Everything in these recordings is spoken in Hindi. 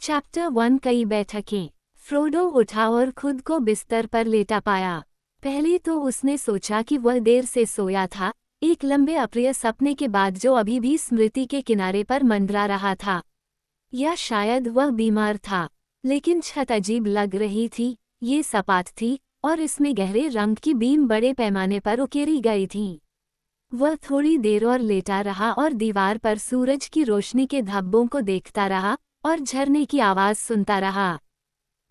चैप्टर 1 कई बैठकें। फ्रोडो उठा और खुद को बिस्तर पर लेटा पाया। पहले तो उसने सोचा कि वह देर से सोया था, एक लंबे अप्रिय सपने के बाद जो अभी भी स्मृति के किनारे पर मंडरा रहा था। या शायद वह बीमार था। लेकिन छत अजीब लग रही थी, ये सपाट थी और इसमें गहरे रंग की बीम बड़े पैमाने पर उकेरी गई थीं। वह थोड़ी देर और लेटा रहा और दीवार पर सूरज की रोशनी के धब्बों को देखता रहा और झरने की आवाज सुनता रहा।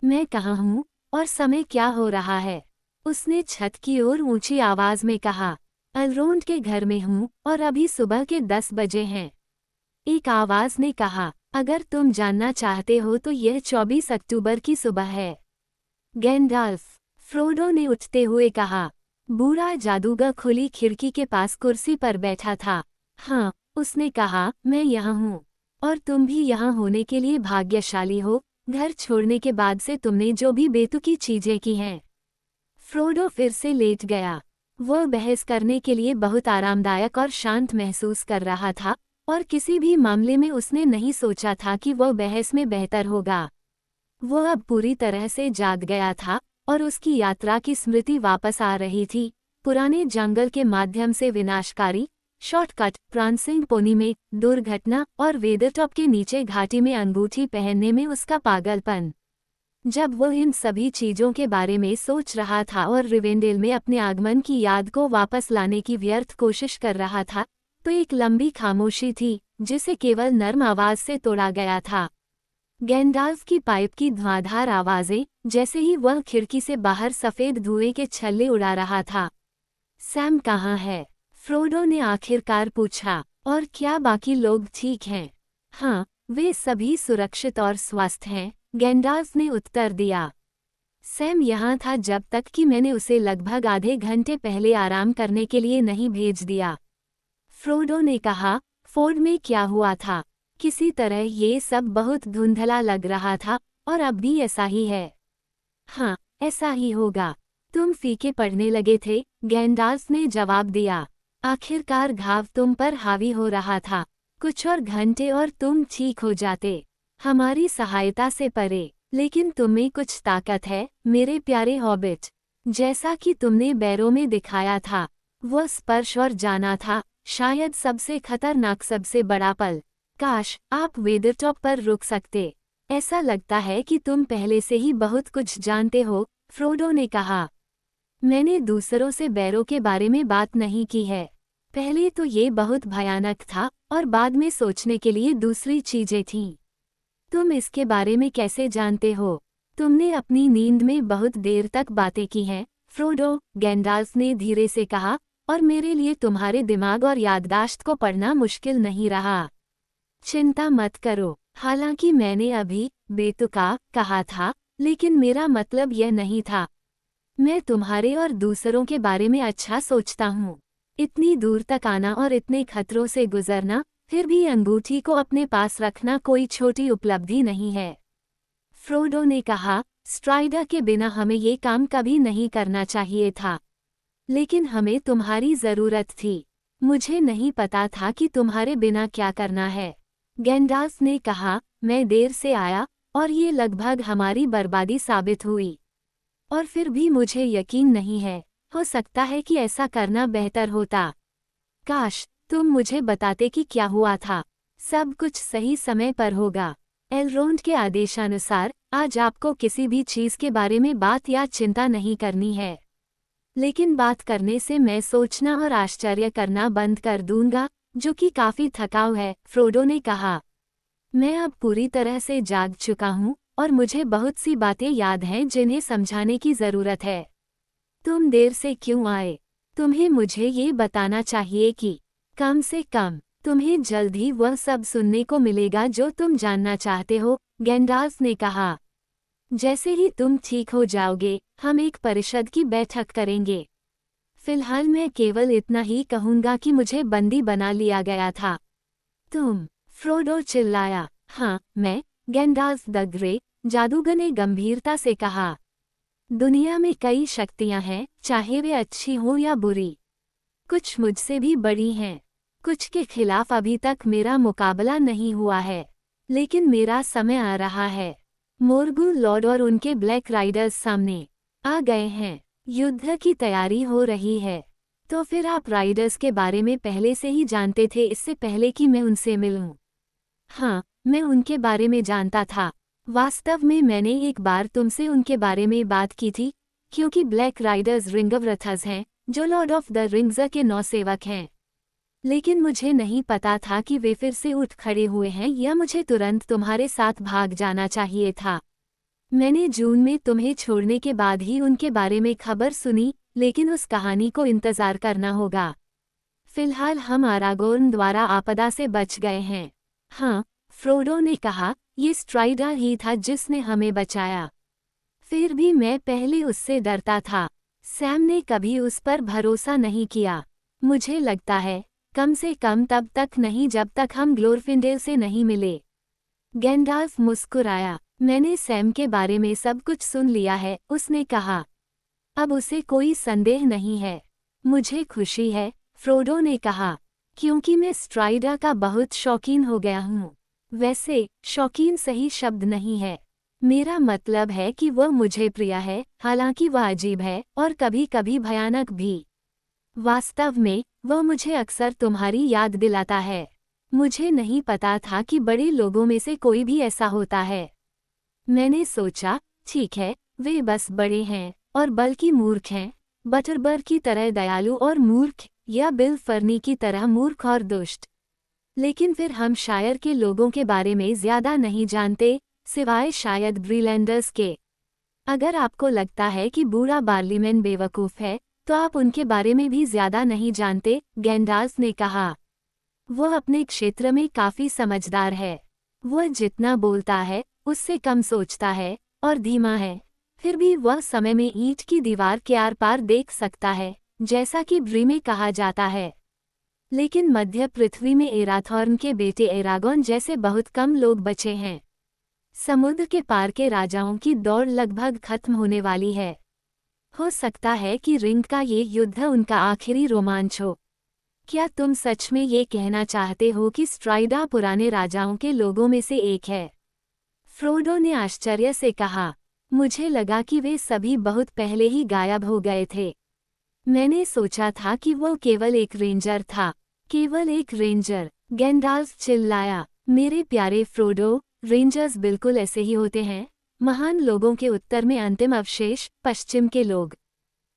मैं कहाँ हूँ और समय क्या हो रहा है? उसने छत की ओर ऊंची आवाज में कहा। एल्रोंड के घर में हूँ और अभी सुबह के 10 बजे हैं। एक आवाज ने कहा, अगर तुम जानना चाहते हो तो यह 24 अक्टूबर की सुबह है। गैंडाल्फ, फ्रोडो ने उठते हुए कहा। बूढ़ा जादूगर खुली खिड़की के पास कुर्सी पर बैठा था। हाँ, उसने कहा, मैं यहाँ हूँ और तुम भी यहाँ होने के लिए भाग्यशाली हो। घर छोड़ने के बाद से तुमने जो भी बेतुकी चीजें की हैं। फ्रोडो फिर से लेट गया। वह बहस करने के लिए बहुत आरामदायक और शांत महसूस कर रहा था और किसी भी मामले में उसने नहीं सोचा था कि वह बहस में बेहतर होगा। वह अब पूरी तरह से जाग गया था और उसकी यात्रा की स्मृति वापस आ रही थी। पुराने जंगल के माध्यम से विनाशकारी शॉर्टकट, प्रांसिंग पोनी में दुर्घटना और वेदरटॉप के नीचे घाटी में अंगूठी पहनने में उसका पागलपन। जब वह इन सभी चीजों के बारे में सोच रहा था और रिवेंडेल में अपने आगमन की याद को वापस लाने की व्यर्थ कोशिश कर रहा था, तो एक लंबी खामोशी थी जिसे केवल नर्म आवाज से तोड़ा गया था। गैंडाल्फ की पाइप की धुआंधार आवाजें, जैसे ही वह खिड़की से बाहर सफेद धुएं के छल्ले उड़ा रहा था। सैम कहाँ है? फ्रोडो ने आखिरकार पूछा। और क्या बाकी लोग ठीक हैं? हाँ, वे सभी सुरक्षित और स्वस्थ हैं, गैंडाल्फ ने उत्तर दिया। सैम यहाँ था जब तक कि मैंने उसे लगभग आधे घंटे पहले आराम करने के लिए नहीं भेज दिया। फ्रोडो ने कहा। फोर्ड में क्या हुआ था? किसी तरह ये सब बहुत धुंधला लग रहा था और अब भी ऐसा ही है। हाँ, ऐसा ही होगा। तुम फीके पड़ने लगे थे, गैंडाल्फ ने जवाब दिया। आखिरकार घाव तुम पर हावी हो रहा था। कुछ और घंटे और तुम ठीक हो जाते, हमारी सहायता से परे। लेकिन तुम्हें कुछ ताकत है, मेरे प्यारे हॉबिट। जैसा कि तुमने बैरों में दिखाया था, वह स्पर्श और जाना था, शायद सबसे खतरनाक, सबसे बड़ा पल। काश आप वेदरटॉप पर रुक सकते। ऐसा लगता है कि तुम पहले से ही बहुत कुछ जानते हो, फ्रोडो ने कहा। मैंने दूसरों से बैरों के बारे में बात नहीं की है। पहले तो ये बहुत भयानक था और बाद में सोचने के लिए दूसरी चीजें थीं। तुम इसके बारे में कैसे जानते हो? तुमने अपनी नींद में बहुत देर तक बातें की हैं, फ्रोडो, गैंडाल्फ ने धीरे से कहा, और मेरे लिए तुम्हारे दिमाग और याददाश्त को पढ़ना मुश्किल नहीं रहा। चिंता मत करो। हालांकि मैंने अभी बेतुका कहा था, लेकिन मेरा मतलब यह नहीं था। मैं तुम्हारे और दूसरों के बारे में अच्छा सोचता हूँ। इतनी दूर तक आना और इतने खतरों से गुजरना, फिर भी अंगूठी को अपने पास रखना कोई छोटी उपलब्धि नहीं है। फ्रोडो ने कहा, स्ट्राइडर के बिना हमें ये काम कभी नहीं करना चाहिए था। लेकिन हमें तुम्हारी जरूरत थी। मुझे नहीं पता था कि तुम्हारे बिना क्या करना है। गैंडाल्फ ने कहा, मैं देर से आया और ये लगभग हमारी बर्बादी साबित हुई। और फिर भी मुझे यकीन नहीं है, हो सकता है कि ऐसा करना बेहतर होता। काश तुम मुझे बताते कि क्या हुआ था। सब कुछ सही समय पर होगा। एल्रोंड के आदेशानुसार आज आपको किसी भी चीज के बारे में बात या चिंता नहीं करनी है। लेकिन बात करने से मैं सोचना और आश्चर्य करना बंद कर दूंगा, जो कि काफी थकाऊ है, फ्रोडो ने कहा। मैं अब पूरी तरह से जाग चुका हूँ और मुझे बहुत सी बातें याद हैं जिन्हें समझाने की जरूरत है। तुम देर से क्यों आए? तुम्हें मुझे ये बताना चाहिए कि कम से कम तुम्हें जल्द ही वह सब सुनने को मिलेगा जो तुम जानना चाहते हो, गैंडाल्फ ने कहा। जैसे ही तुम ठीक हो जाओगे, हम एक परिषद की बैठक करेंगे। फिलहाल मैं केवल इतना ही कहूंगा कि मुझे बंदी बना लिया गया था। तुम? फ्रोडो चिल्लाया। हाँ, मैं, गैंडाल्फ द ग्रे, जादूगर ने गंभीरता से कहा। दुनिया में कई शक्तियां हैं, चाहे वे अच्छी हों या बुरी। कुछ मुझसे भी बड़ी हैं। कुछ के खिलाफ अभी तक मेरा मुकाबला नहीं हुआ है। लेकिन मेरा समय आ रहा है। मोर्गुल लॉर्ड और उनके ब्लैक राइडर्स सामने आ गए हैं। युद्ध की तैयारी हो रही है। तो फिर आप राइडर्स के बारे में पहले से ही जानते थे, इससे पहले कि मैं उनसे मिलूं? हाँ, मैं उनके बारे में जानता था। वास्तव में मैंने एक बार तुमसे उनके बारे में बात की थी, क्योंकि ब्लैक राइडर्स रिंगवरथस हैं, जो लॉर्ड ऑफ द रिंग्स के नौसेवक हैं। लेकिन मुझे नहीं पता था कि वे फिर से उठ खड़े हुए हैं या मुझे तुरंत तुम्हारे साथ भाग जाना चाहिए था। मैंने जून में तुम्हें छोड़ने के बाद ही उनके बारे में खबर सुनी, लेकिन उस कहानी को इंतजार करना होगा। फिलहाल हम आरागोर्न द्वारा आपदा से बच गए हैं। हाँ, फ्रोडो ने कहा, ये स्ट्राइडर ही था जिसने हमें बचाया। फिर भी मैं पहले उससे डरता था। सैम ने कभी उस पर भरोसा नहीं किया। मुझे लगता है, कम से कम तब तक नहीं जब तक हम ग्लोरफिंडेल से नहीं मिले। गैंडाल्फ मुस्कुराया। मैंने सैम के बारे में सब कुछ सुन लिया है, उसने कहा। अब उसे कोई संदेह नहीं है। मुझे खुशी है, फ्रोडो ने कहा, क्योंकि मैं स्ट्राइडर का बहुत शौकीन हो गया हूँ। वैसे, शौकीन सही शब्द नहीं है। मेरा मतलब है कि वह मुझे प्रिय है, हालांकि वह अजीब है और कभी-कभी भयानक भी। वास्तव में, वह मुझे अक्सर तुम्हारी याद दिलाता है। मुझे नहीं पता था कि बड़े लोगों में से कोई भी ऐसा होता है। मैंने सोचा, ठीक है, वे बस बड़े हैं, और बल्कि मूर्ख हैं। बटरबर्ग की तरह दयालु और मूर्ख, या बिल फर्नी की तरह मूर्ख और दुष्ट। लेकिन फिर हम शायर के लोगों के बारे में ज्यादा नहीं जानते, सिवाय शायद ब्रीलैंडर्स के। अगर आपको लगता है कि बूढ़ा बार्लीमैन बेवकूफ़ है, तो आप उनके बारे में भी ज्यादा नहीं जानते, गैंडाल्फ ने कहा। वह अपने क्षेत्र में काफी समझदार है। वह जितना बोलता है, उससे कम सोचता है, और धीमा है। फिर भी वह समय में ईंट की दीवार के आर पार देख सकता है, जैसा कि ब्री में कहा जाता है। लेकिन मध्य पृथ्वी में एराथॉर्न के बेटे एरागोन जैसे बहुत कम लोग बचे हैं। समुद्र के पार के राजाओं की दौड़ लगभग खत्म होने वाली है। हो सकता है कि रिंग का ये युद्ध उनका आखिरी रोमांच हो। क्या तुम सच में ये कहना चाहते हो कि स्ट्राइडा पुराने राजाओं के लोगों में से एक है? फ्रोडो ने आश्चर्य से कहा। मुझे लगा कि वे सभी बहुत पहले ही गायब हो गए थे। मैंने सोचा था कि वो केवल एक रेंजर था। केवल एक रेंजर, गैंडाल्फ चिल्लाया। मेरे प्यारे फ्रोडो, रेंजर्स बिल्कुल ऐसे ही होते हैं। महान लोगों के उत्तर में अंतिम अवशेष, पश्चिम के लोग।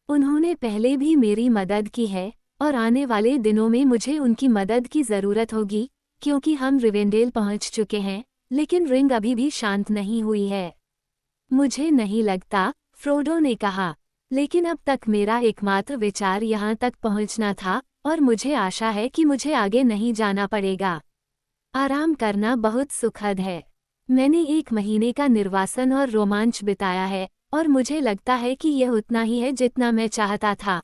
उन्होंने पहले भी मेरी मदद की है, और आने वाले दिनों में मुझे उनकी मदद की ज़रूरत होगी, क्योंकि हम रिवेंडेल पहुंच चुके हैं, लेकिन रिंग अभी भी शांत नहीं हुई है। मुझे नहीं लगता, फ्रोडो ने कहा, लेकिन अब तक मेरा एकमात्र विचार यहाँ तक पहुँचना था, और मुझे आशा है कि मुझे आगे नहीं जाना पड़ेगा। आराम करना बहुत सुखद है। मैंने 1 महीने का निर्वासन और रोमांच बिताया है, और मुझे लगता है कि यह उतना ही है जितना मैं चाहता था।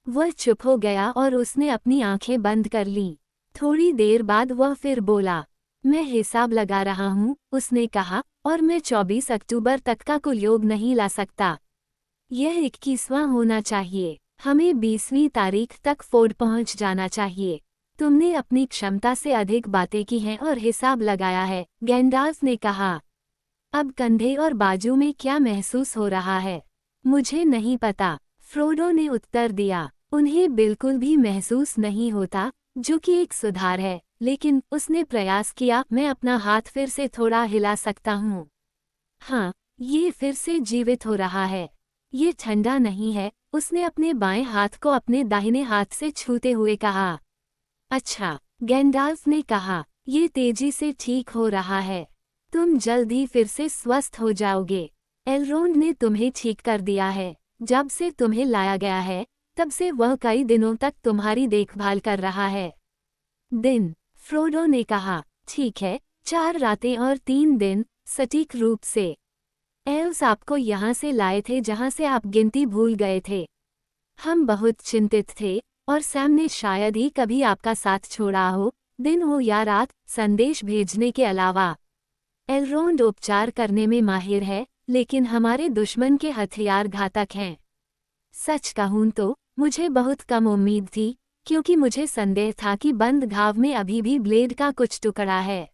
वह चुप हो गया और उसने अपनी आंखें बंद कर लीं। थोड़ी देर बाद वह फिर बोला, मैं हिसाब लगा रहा हूँ, उसने कहा, और मैं 24 अक्टूबर तक का कुल योग नहीं ला सकता। यह 21वां होना चाहिए। हमें 20वीं तारीख तक फोर्ड पहुँच जाना चाहिए। तुमने अपनी क्षमता से अधिक बातें की हैं और हिसाब लगाया है, गैंडाल्फ ने कहा। अब कंधे और बाजू में क्या महसूस हो रहा है? मुझे नहीं पता, फ्रोडो ने उत्तर दिया। उन्हें बिल्कुल भी महसूस नहीं होता, जो कि एक सुधार है, लेकिन उसने प्रयास किया। मैं अपना हाथ फिर से थोड़ा हिला सकता हूँ। हाँ, ये फिर से जीवित हो रहा है। ये ठंडा नहीं है, उसने अपने बाएं हाथ को अपने दाहिने हाथ से छूते हुए कहा। अच्छा, गैंडाल्फ ने कहा, ये तेजी से ठीक हो रहा है। तुम जल्द ही फिर से स्वस्थ हो जाओगे। एलरोंड ने तुम्हें ठीक कर दिया है। जब से तुम्हें लाया गया है, तब से वह कई दिनों तक तुम्हारी देखभाल कर रहा है। दिन, फ्रोडो ने कहा, ठीक है, 4 रातें और 3 दिन, सटीक रूप से। एल्व्स आपको यहाँ से लाए थे जहाँ से आप गिनती भूल गए थे। हम बहुत चिंतित थे, और सैम ने शायद ही कभी आपका साथ छोड़ा हो, दिन हो या रात, संदेश भेजने के अलावा। एलरोंड उपचार करने में माहिर है, लेकिन हमारे दुश्मन के हथियार घातक हैं। सच कहूं तो, मुझे बहुत कम उम्मीद थी, क्योंकि मुझे संदेह था कि बंद घाव में अभी भी ब्लेड का कुछ टुकड़ा है।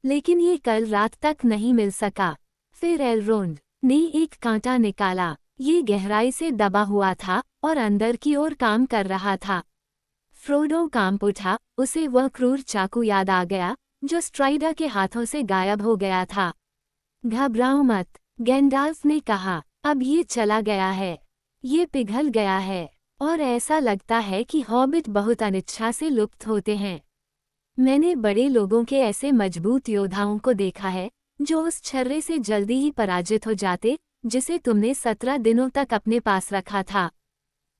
लेकिन ये कल रात तक नहीं मिल सका। फिर एलरोंड ने एक कांटा निकाला। ये गहराई से दबा हुआ था और अंदर की ओर काम कर रहा था। फ्रोडो कांप उठा, उसे वह क्रूर चाकू याद आ गया जो स्ट्राइडर के हाथों से गायब हो गया था। घबराओ मत, गैंडाल्फ ने कहा, अब ये चला गया है, ये पिघल गया है, और ऐसा लगता है कि हॉबिट बहुत अनिच्छा से लुप्त होते हैं। मैंने बड़े लोगों के ऐसे मजबूत योद्धाओं को देखा है जो उस छर्रे से जल्दी ही पराजित हो जाते जिसे तुमने 17 दिनों तक अपने पास रखा था।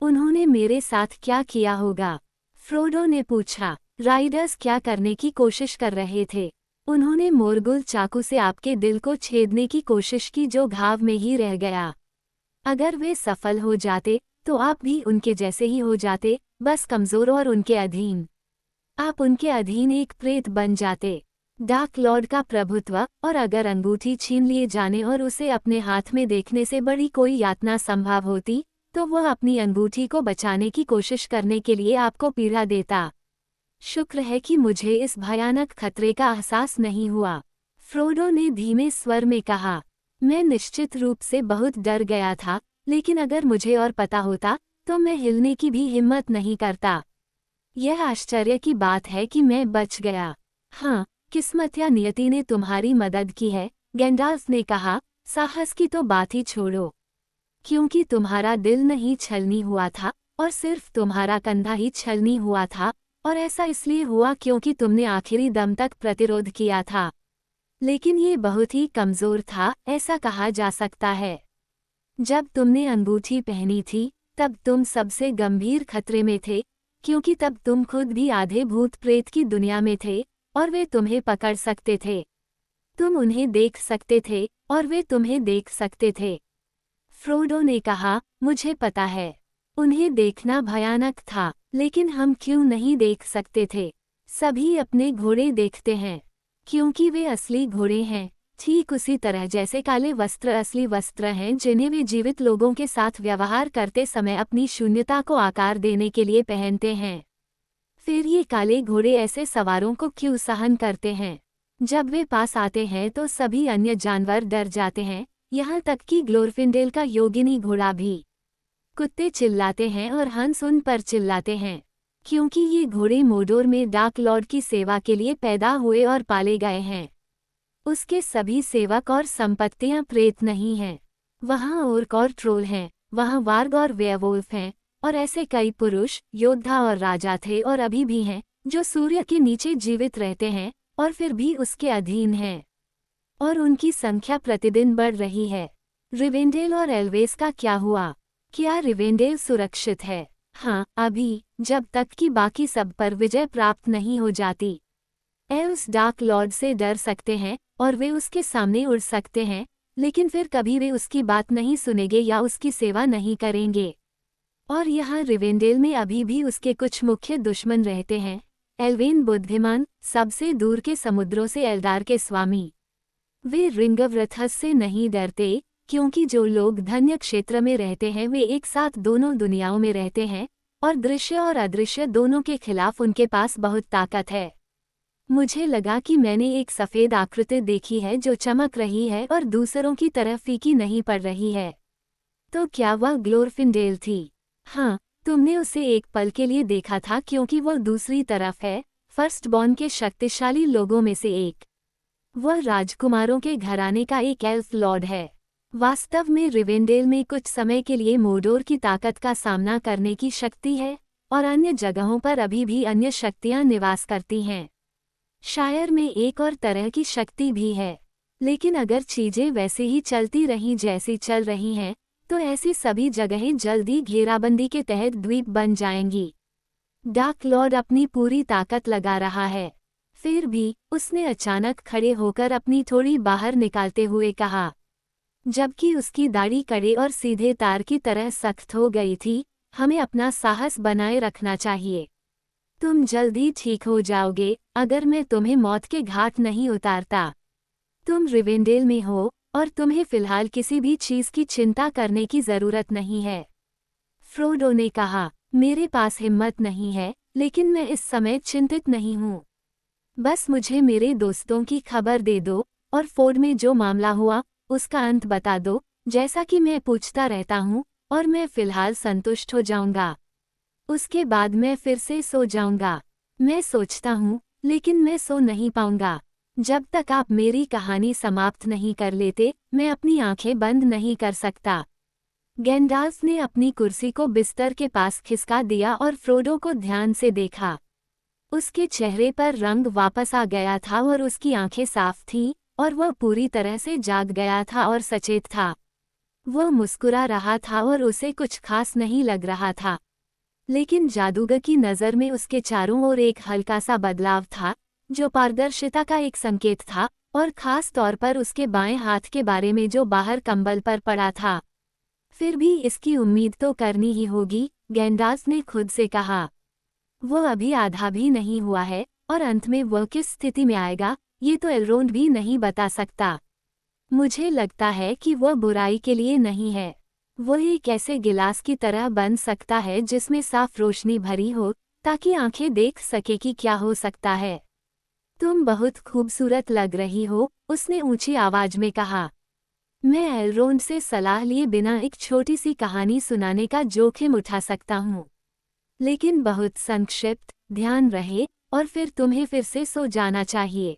उन्होंने मेरे साथ क्या किया होगा? फ्रोडो ने पूछा। राइडर्स क्या करने की कोशिश कर रहे थे? उन्होंने मोरगुल चाकू से आपके दिल को छेदने की कोशिश की जो घाव में ही रह गया। अगर वे सफल हो जाते तो आप भी उनके जैसे ही हो जाते, बस कमजोर और उनके अधीन। आप उनके अधीन एक प्रेत बन जाते, डार्क लॉर्ड का प्रभुत्व, और अगर अंगूठी छीन लिए जाने और उसे अपने हाथ में देखने से बड़ी कोई यातना संभव होती तो वह अपनी अंगूठी को बचाने की कोशिश करने के लिए आपको पीड़ा देता। शुक्र है कि मुझे इस भयानक खतरे का एहसास नहीं हुआ, फ्रोडो ने धीमे स्वर में कहा। मैं निश्चित रूप से बहुत डर गया था, लेकिन अगर मुझे और पता होता तो मैं हिलने की भी हिम्मत नहीं करता। यह आश्चर्य की बात है कि मैं बच गया। हाँ, किस्मत या नियति ने तुम्हारी मदद की है, गैंडाल्फ ने कहा। साहस की तो बात ही छोड़ो, क्योंकि तुम्हारा दिल नहीं छलनी हुआ था और सिर्फ तुम्हारा कंधा ही छलनी हुआ था, और ऐसा इसलिए हुआ क्योंकि तुमने आखिरी दम तक प्रतिरोध किया था। लेकिन ये बहुत ही कमजोर था, ऐसा कहा जा सकता है। जब तुमने अंगूठी पहनी थी तब तुम सबसे गंभीर खतरे में थे, क्योंकि तब तुम खुद भी आधे भूत प्रेत की दुनिया में थे और वे तुम्हें पकड़ सकते थे। तुम उन्हें देख सकते थे और वे तुम्हें देख सकते थे। फ्रोडो ने कहा, मुझे पता है। उन्हें देखना भयानक था, लेकिन हम क्यों नहीं देख सकते थे? सभी अपने घोड़े देखते हैं, क्योंकि वे असली घोड़े हैं, ठीक उसी तरह जैसे काले वस्त्र असली वस्त्र हैं जिन्हें वे जीवित लोगों के साथ व्यवहार करते समय अपनी शून्यता को आकार देने के लिए पहनते हैं। फिर ये काले घोड़े ऐसे सवारों को क्यों सहन करते हैं? जब वे पास आते हैं तो सभी अन्य जानवर डर जाते हैं, यहाँ तक कि ग्लोरफिंडेल का योगिनी घोड़ा भी। कुत्ते चिल्लाते हैं और हंस उन पर चिल्लाते हैं, क्योंकि ये घोड़े मोडोर में डार्क लॉर्ड की सेवा के लिए पैदा हुए और पाले गए हैं। उसके सभी सेवक और संपत्तियां प्रेत नहीं हैं। वहाँ ओर्क और ट्रोल हैं, वहाँ वार्ग और वेयरवुल्फ हैं, और ऐसे कई पुरुष, योद्धा और राजा थे और अभी भी हैं, जो सूर्य के नीचे जीवित रहते हैं और फिर भी उसके अधीन हैं। और उनकी संख्या प्रतिदिन बढ़ रही है। रिवेंडेल और एल्वेस का क्या हुआ? क्या रिवेंडेल सुरक्षित है? हाँ, अभी, जब तक कि बाकी सब पर विजय प्राप्त नहीं हो जाती। एल्व्स डार्क लॉर्ड से डर सकते हैं और वे उसके सामने उड़ सकते हैं, लेकिन फिर कभी वे उसकी बात नहीं सुनेंगे या उसकी सेवा नहीं करेंगे। और यहाँ रिवेंडेल में अभी भी उसके कुछ मुख्य दुश्मन रहते हैं। एल्वेन बुद्धिमान, सबसे दूर के समुद्रों से एल्डार के स्वामी। वे रिंगव्रथस से नहीं डरते, क्योंकि जो लोग धन्य क्षेत्र में रहते हैं वे एक साथ दोनों दुनियाओं में रहते हैं, और दृश्य और अदृश्य दोनों के खिलाफ उनके पास बहुत ताकत है। मुझे लगा कि मैंने एक सफ़ेद आकृति देखी है जो चमक रही है और दूसरों की तरह फीकी नहीं पड़ रही है। तो क्या वह ग्लोरफिंडेल थी? हाँ, तुमने उसे एक पल के लिए देखा था क्योंकि वह दूसरी तरफ है, फर्स्टबॉर्न के शक्तिशाली लोगों में से एक। वह राजकुमारों के घराने का एक एल्फ लॉर्ड है। वास्तव में रिवेंडेल में कुछ समय के लिए मोडोर की ताकत का सामना करने की शक्ति है, और अन्य जगहों पर अभी भी अन्य शक्तियां निवास करती हैं। शायर में एक और तरह की शक्ति भी है, लेकिन अगर चीजें वैसे ही चलती रहीं जैसी चल रही हैं, तो ऐसी सभी जगहें जल्दी घेराबंदी के तहत द्वीप बन जाएंगी। डार्क लॉर्ड अपनी पूरी ताकत लगा रहा है। फिर भी, उसने अचानक खड़े होकर अपनी थोड़ी बाहर निकालते हुए कहा, जबकि उसकी दाढ़ी कड़े और सीधे तार की तरह सख्त हो गई थी, हमें अपना साहस बनाए रखना चाहिए। तुम जल्दी ठीक हो जाओगे अगर मैं तुम्हें मौत के घाट नहीं उतारता। तुम रिवेंडेल में हो और तुम्हें फिलहाल किसी भी चीज की चिंता करने की जरूरत नहीं है। फ्रोडो ने कहा, मेरे पास हिम्मत नहीं है, लेकिन मैं इस समय चिंतित नहीं हूँ। बस मुझे मेरे दोस्तों की खबर दे दो और फोर्ड में जो मामला हुआ उसका अंत बता दो, जैसा कि मैं पूछता रहता हूँ, और मैं फिलहाल संतुष्ट हो जाऊंगा। उसके बाद मैं फिर से सो जाऊंगा। मैं सोचता हूँ, लेकिन मैं सो नहीं पाऊंगा। जब तक आप मेरी कहानी समाप्त नहीं कर लेते, मैं अपनी आंखें बंद नहीं कर सकता। गैंडाल्फ ने अपनी कुर्सी को बिस्तर के पास खिसका दिया और फ्रोडो को ध्यान से देखा। उसके चेहरे पर रंग वापस आ गया था और उसकी आंखें साफ थीं, और वह पूरी तरह से जाग गया था और सचेत था। वह मुस्कुरा रहा था और उसे कुछ खास नहीं लग रहा था। लेकिन जादूगर की नज़र में उसके चारों ओर एक हल्का सा बदलाव था, जो पारदर्शिता का एक संकेत था, और खास तौर पर उसके बाएं हाथ के बारे में जो बाहर कंबल पर पड़ा था। फिर भी इसकी उम्मीद तो करनी ही होगी, गैंडाल्फ ने खुद से कहा। वह अभी आधा भी नहीं हुआ है, और अंत में वह किस स्थिति में आएगा, ये तो एलरोंड भी नहीं बता सकता। मुझे लगता है कि वह बुराई के लिए नहीं है। वह एक ऐसे गिलास की तरह बन सकता है जिसमें साफ रोशनी भरी हो, ताकि आंखें देख सके कि क्या हो सकता है। तुम बहुत खूबसूरत लग रही हो, उसने ऊंची आवाज में कहा। मैं एलरोंड से सलाह लिए बिना एक छोटी सी कहानी सुनाने का जोखिम उठा सकता हूँ, लेकिन बहुत संक्षिप्त, ध्यान रहे, और फिर तुम्हें फिर से सो जाना चाहिए।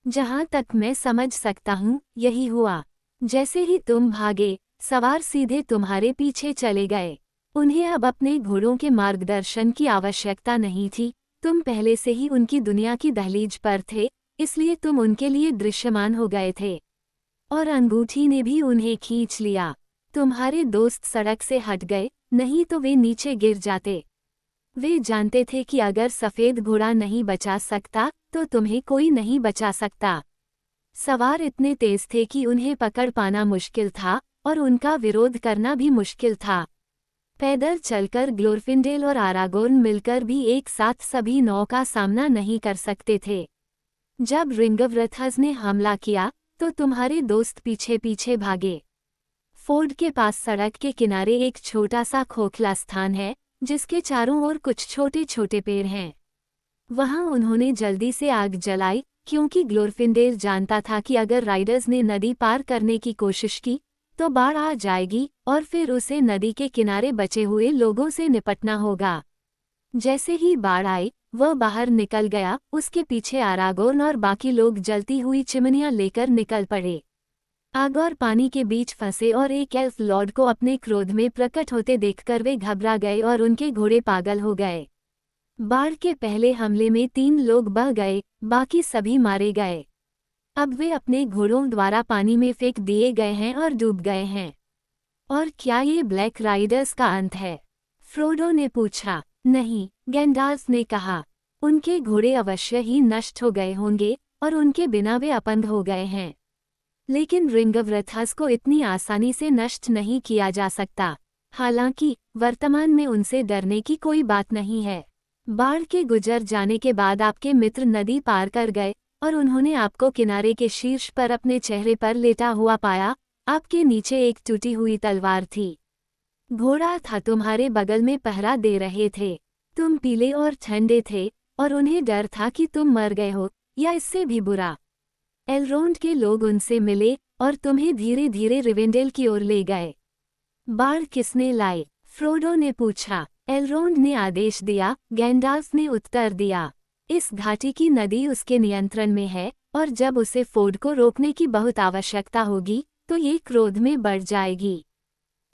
जहाँ तक मैं समझ सकता हूँ, यही हुआ। जैसे ही तुम भागे, सवार सीधे तुम्हारे पीछे चले गए। उन्हें अब अपने घोड़ों के मार्गदर्शन की आवश्यकता नहीं थी, तुम पहले से ही उनकी दुनिया की दहलीज पर थे, इसलिए तुम उनके लिए दृश्यमान हो गए थे। और अंगूठी ने भी उन्हें खींच लिया। तुम्हारे दोस्त सड़क से हट गए, नहीं तो वे नीचे गिर जाते। वे जानते थे कि अगर सफ़ेद घोड़ा नहीं बचा सकता, तो तुम्हें कोई नहीं बचा सकता। सवार इतने तेज थे कि उन्हें पकड़ पाना मुश्किल था, और उनका विरोध करना भी मुश्किल था। पैदल चलकर ग्लोरफिंडेल और आरागोर्न मिलकर भी एक साथ सभी 9 का सामना नहीं कर सकते थे। जब रिंगवरथस ने हमला किया, तो तुम्हारे दोस्त पीछे पीछे भागे। फोर्ड के पास सड़क के किनारे एक छोटा सा खोखला स्थान है, जिसके चारों ओर कुछ छोटे छोटे पेड़ हैं। वहां उन्होंने जल्दी से आग जलाई, क्योंकि ग्लोरफिंडेल जानता था कि अगर राइडर्स ने नदी पार करने की कोशिश की, तो बाढ़ आ जाएगी, और फिर उसे नदी के किनारे बचे हुए लोगों से निपटना होगा। जैसे ही बाढ़ आई, वह बाहर निकल गया, उसके पीछे आरागोर्न और बाकी लोग जलती हुई चिमनियां लेकर निकल पड़े। आग और पानी के बीच फंसे और एक एल्फ लॉर्ड को अपने क्रोध में प्रकट होते देखकर वे घबरा गए और उनके घोड़े पागल हो गए। बाढ़ के पहले हमले में 3 लोग बह गए, बाकी सभी मारे गए। अब वे अपने घोड़ों द्वारा पानी में फेंक दिए गए हैं और डूब गए हैं। और क्या ये ब्लैक राइडर्स का अंत है? फ्रोडो ने पूछा। नहीं, गैंडाल्फ ने कहा। उनके घोड़े अवश्य ही नष्ट हो गए होंगे, और उनके बिना वे अपंग हो गए हैं। लेकिन रिंगवरथस को इतनी आसानी से नष्ट नहीं किया जा सकता। हालांकि वर्तमान में उनसे डरने की कोई बात नहीं है। बाढ़ के गुजर जाने के बाद आपके मित्र नदी पार कर गए, और उन्होंने आपको किनारे के शीर्ष पर अपने चेहरे पर लेटा हुआ पाया। आपके नीचे एक टूटी हुई तलवार थी। घोड़ा था तुम्हारे बगल में पहरा दे रहे थे। तुम पीले और ठंडे थे, और उन्हें डर था कि तुम मर गए हो, या इससे भी बुरा। एलरोंड के लोग उनसे मिले, और तुम्हें धीरे धीरे रिवेंडेल की ओर ले गए। बाढ़ किसने लाई? फ्रोडो ने पूछा। एलरोंड ने आदेश दिया, गैंडाल्फ ने उत्तर दिया। इस घाटी की नदी उसके नियंत्रण में है, और जब उसे फोर्ड को रोकने की बहुत आवश्यकता होगी, तो ये क्रोध में बढ़ जाएगी।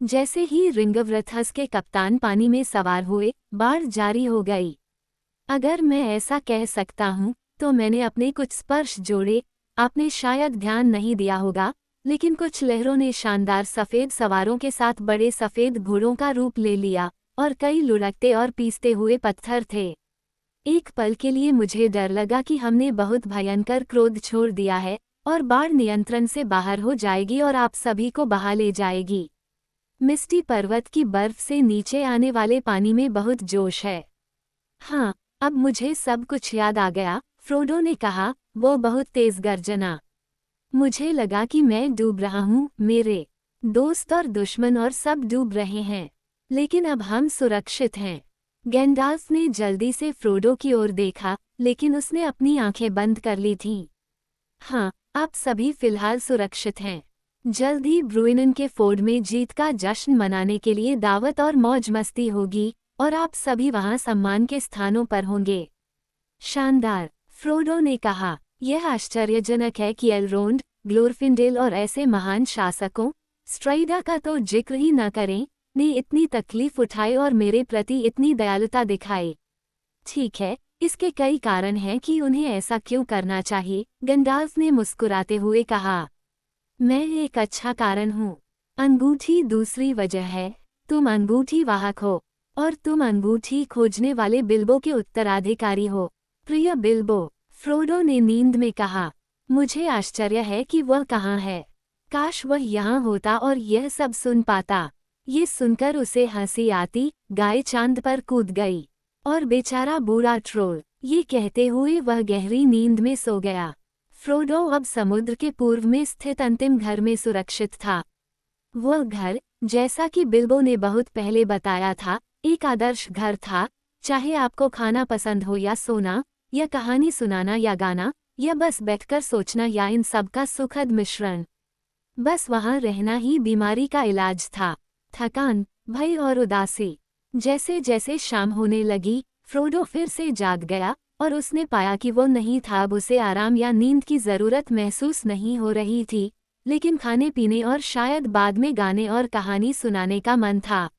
जैसे ही रिंगवरथस के कप्तान पानी में सवार हुए, बाढ़ जारी हो गई। अगर मैं ऐसा कह सकता हूँ, तो मैंने अपने कुछ स्पर्श जोड़े। आपने शायद ध्यान नहीं दिया होगा, लेकिन कुछ लहरों ने शानदार सफ़ेद सवारों के साथ बड़े सफ़ेद घोड़ों का रूप ले लिया, और कई लुढ़कते और पीसते हुए पत्थर थे। एक पल के लिए मुझे डर लगा कि हमने बहुत भयंकर क्रोध छोड़ दिया है, और बाढ़ नियंत्रण से बाहर हो जाएगी और आप सभी को बहा ले जाएगी। मिस्टी पर्वत की बर्फ से नीचे आने वाले पानी में बहुत जोश है। हाँ, अब मुझे सब कुछ याद आ गया, फ्रोडो ने कहा, वो बहुत तेज गर्जना। मुझे लगा कि मैं डूब रहा हूँ, मेरे दोस्त और दुश्मन और सब डूब रहे हैं। लेकिन अब हम सुरक्षित हैं। गैंडाल्फ ने जल्दी से फ्रोडो की ओर देखा, लेकिन उसने अपनी आंखें बंद कर ली थीं। हाँ, आप सभी फिलहाल सुरक्षित हैं। जल्द ही ब्रुइनन के फोर्ड में जीत का जश्न मनाने के लिए दावत और मौज मस्ती होगी, और आप सभी वहां सम्मान के स्थानों पर होंगे। शानदार, फ्रोडो ने कहा। यह आश्चर्यजनक है कि एलरोंड, ग्लोरफिंडेल और ऐसे महान शासकों, स्ट्राइडा का तो जिक्र ही न करें, ने इतनी तकलीफ उठाई और मेरे प्रति इतनी दयालुता दिखाई। ठीक है, इसके कई कारण हैं कि उन्हें ऐसा क्यों करना चाहिए, गंडाल्फ ने मुस्कुराते हुए कहा। मैं एक अच्छा कारण हूँ। अंगूठी दूसरी वजह है, तुम अंगूठी वाहक हो, और तुम अंगूठी खोजने वाले बिल्बो के उत्तराधिकारी हो। प्रिय बिल्बो, फ्रोडो ने नींद में कहा, मुझे आश्चर्य है कि वह कहाँ है। काश वह यहाँ होता और यह सब सुन पाता। ये सुनकर उसे हंसी आती, गाय चांद पर कूद गई। और बेचारा बूढ़ा ट्रोल, ये कहते हुए वह गहरी नींद में सो गया। फ्रोडो अब समुद्र के पूर्व में स्थित अंतिम घर में सुरक्षित था। वह घर, जैसा कि बिल्बो ने बहुत पहले बताया था, एक आदर्श घर था, चाहे आपको खाना पसंद हो या सोना, या कहानी सुनाना या गाना, या बस बैठकर सोचना या इन सब का सुखद मिश्रण। बस वहाँ रहना ही बीमारी का इलाज था। थकान, भय और उदासी। जैसे जैसे शाम होने लगी, फ्रोडो फिर से जाग गया, और उसने पाया कि वो नहीं था। अब उसे आराम या नींद की ज़रूरत महसूस नहीं हो रही थी, लेकिन खाने पीने और शायद बाद में गाने और कहानी सुनाने का मन था।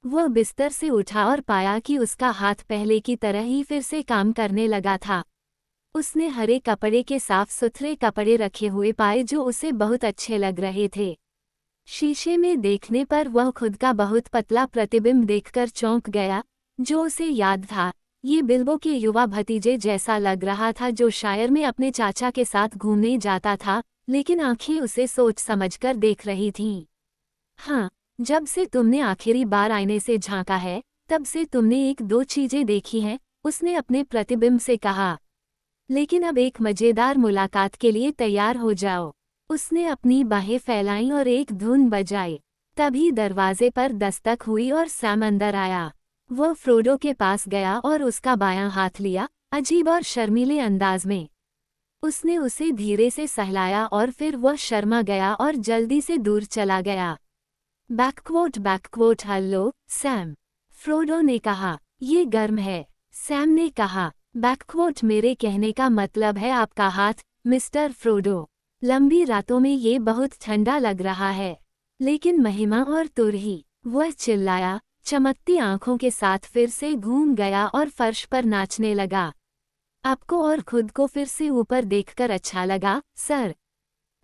वह बिस्तर से उठा और पाया कि उसका हाथ पहले की तरह ही फिर से काम करने लगा था। उसने हरे कपड़े के साफ सुथरे कपड़े रखे हुए पाए जो उसे बहुत अच्छे लग रहे थे। शीशे में देखने पर वह खुद का बहुत पतला प्रतिबिंब देखकर चौंक गया, जो उसे याद था। ये बिल्बो के युवा भतीजे जैसा लग रहा था जो शायर में अपने चाचा के साथ घूमने जाता था, लेकिन आंखें उसे सोच समझकर देख रही थीं। हाँ, जब से तुमने आखिरी बार आईने से झांका है, तब से तुमने एक दो चीजें देखी हैं, उसने अपने प्रतिबिंब से कहा। लेकिन अब एक मजेदार मुलाकात के लिए तैयार हो जाओ। उसने अपनी बाहें फैलाईं और एक धुन बजाई। तभी दरवाजे पर दस्तक हुई और सैम अंदर आया। वह फ्रोडो के पास गया और उसका बायां हाथ लिया, अजीब और शर्मीले अंदाज में। उसने उसे धीरे से सहलाया और फिर वह शर्मा गया और जल्दी से दूर चला गया। बैकक्वोट हल्लो, सैम, फ्रोडो ने कहा। ये गर्म है, सैम ने कहा। बैकक्वोट मेरे कहने का मतलब है आपका हाथ, मिस्टर फ्रोडो। लंबी रातों में ये बहुत ठंडा लग रहा है। लेकिन महिमा और तुरही, वह चिल्लाया, चमकती आंखों के साथ फिर से घूम गया और फर्श पर नाचने लगा। आपको और खुद को फिर से ऊपर देखकर अच्छा लगा, सर।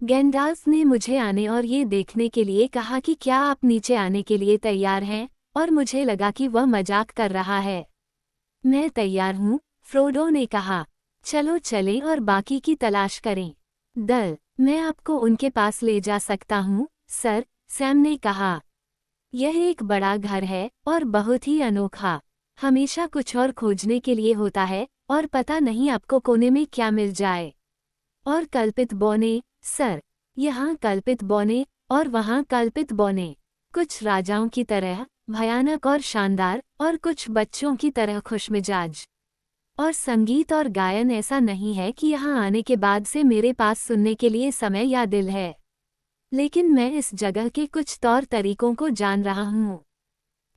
गैंडाल्फ ने मुझे आने और ये देखने के लिए कहा कि क्या आप नीचे आने के लिए तैयार हैं, और मुझे लगा कि वह मजाक कर रहा है। मैं तैयार हूँ, फ्रोडो ने कहा। चलो चलें और बाकी की तलाश करें। मैं आपको उनके पास ले जा सकता हूँ, सर, सैम ने कहा। यह एक बड़ा घर है, और बहुत ही अनोखा। हमेशा कुछ और खोजने के लिए होता है, और पता नहीं आपको कोने में क्या मिल जाए। और कल्पित बौने, सर। यहाँ कल्पित बौने, और वहाँ कल्पित बौने। कुछ राजाओं की तरह, भयानक और शानदार, और कुछ बच्चों की तरह खुशमिजाज। और संगीत और गायन ऐसा नहीं है कि यहाँ आने के बाद से मेरे पास सुनने के लिए समय या दिल है। लेकिन मैं इस जगह के कुछ तौर तरीकों को जान रहा हूँ।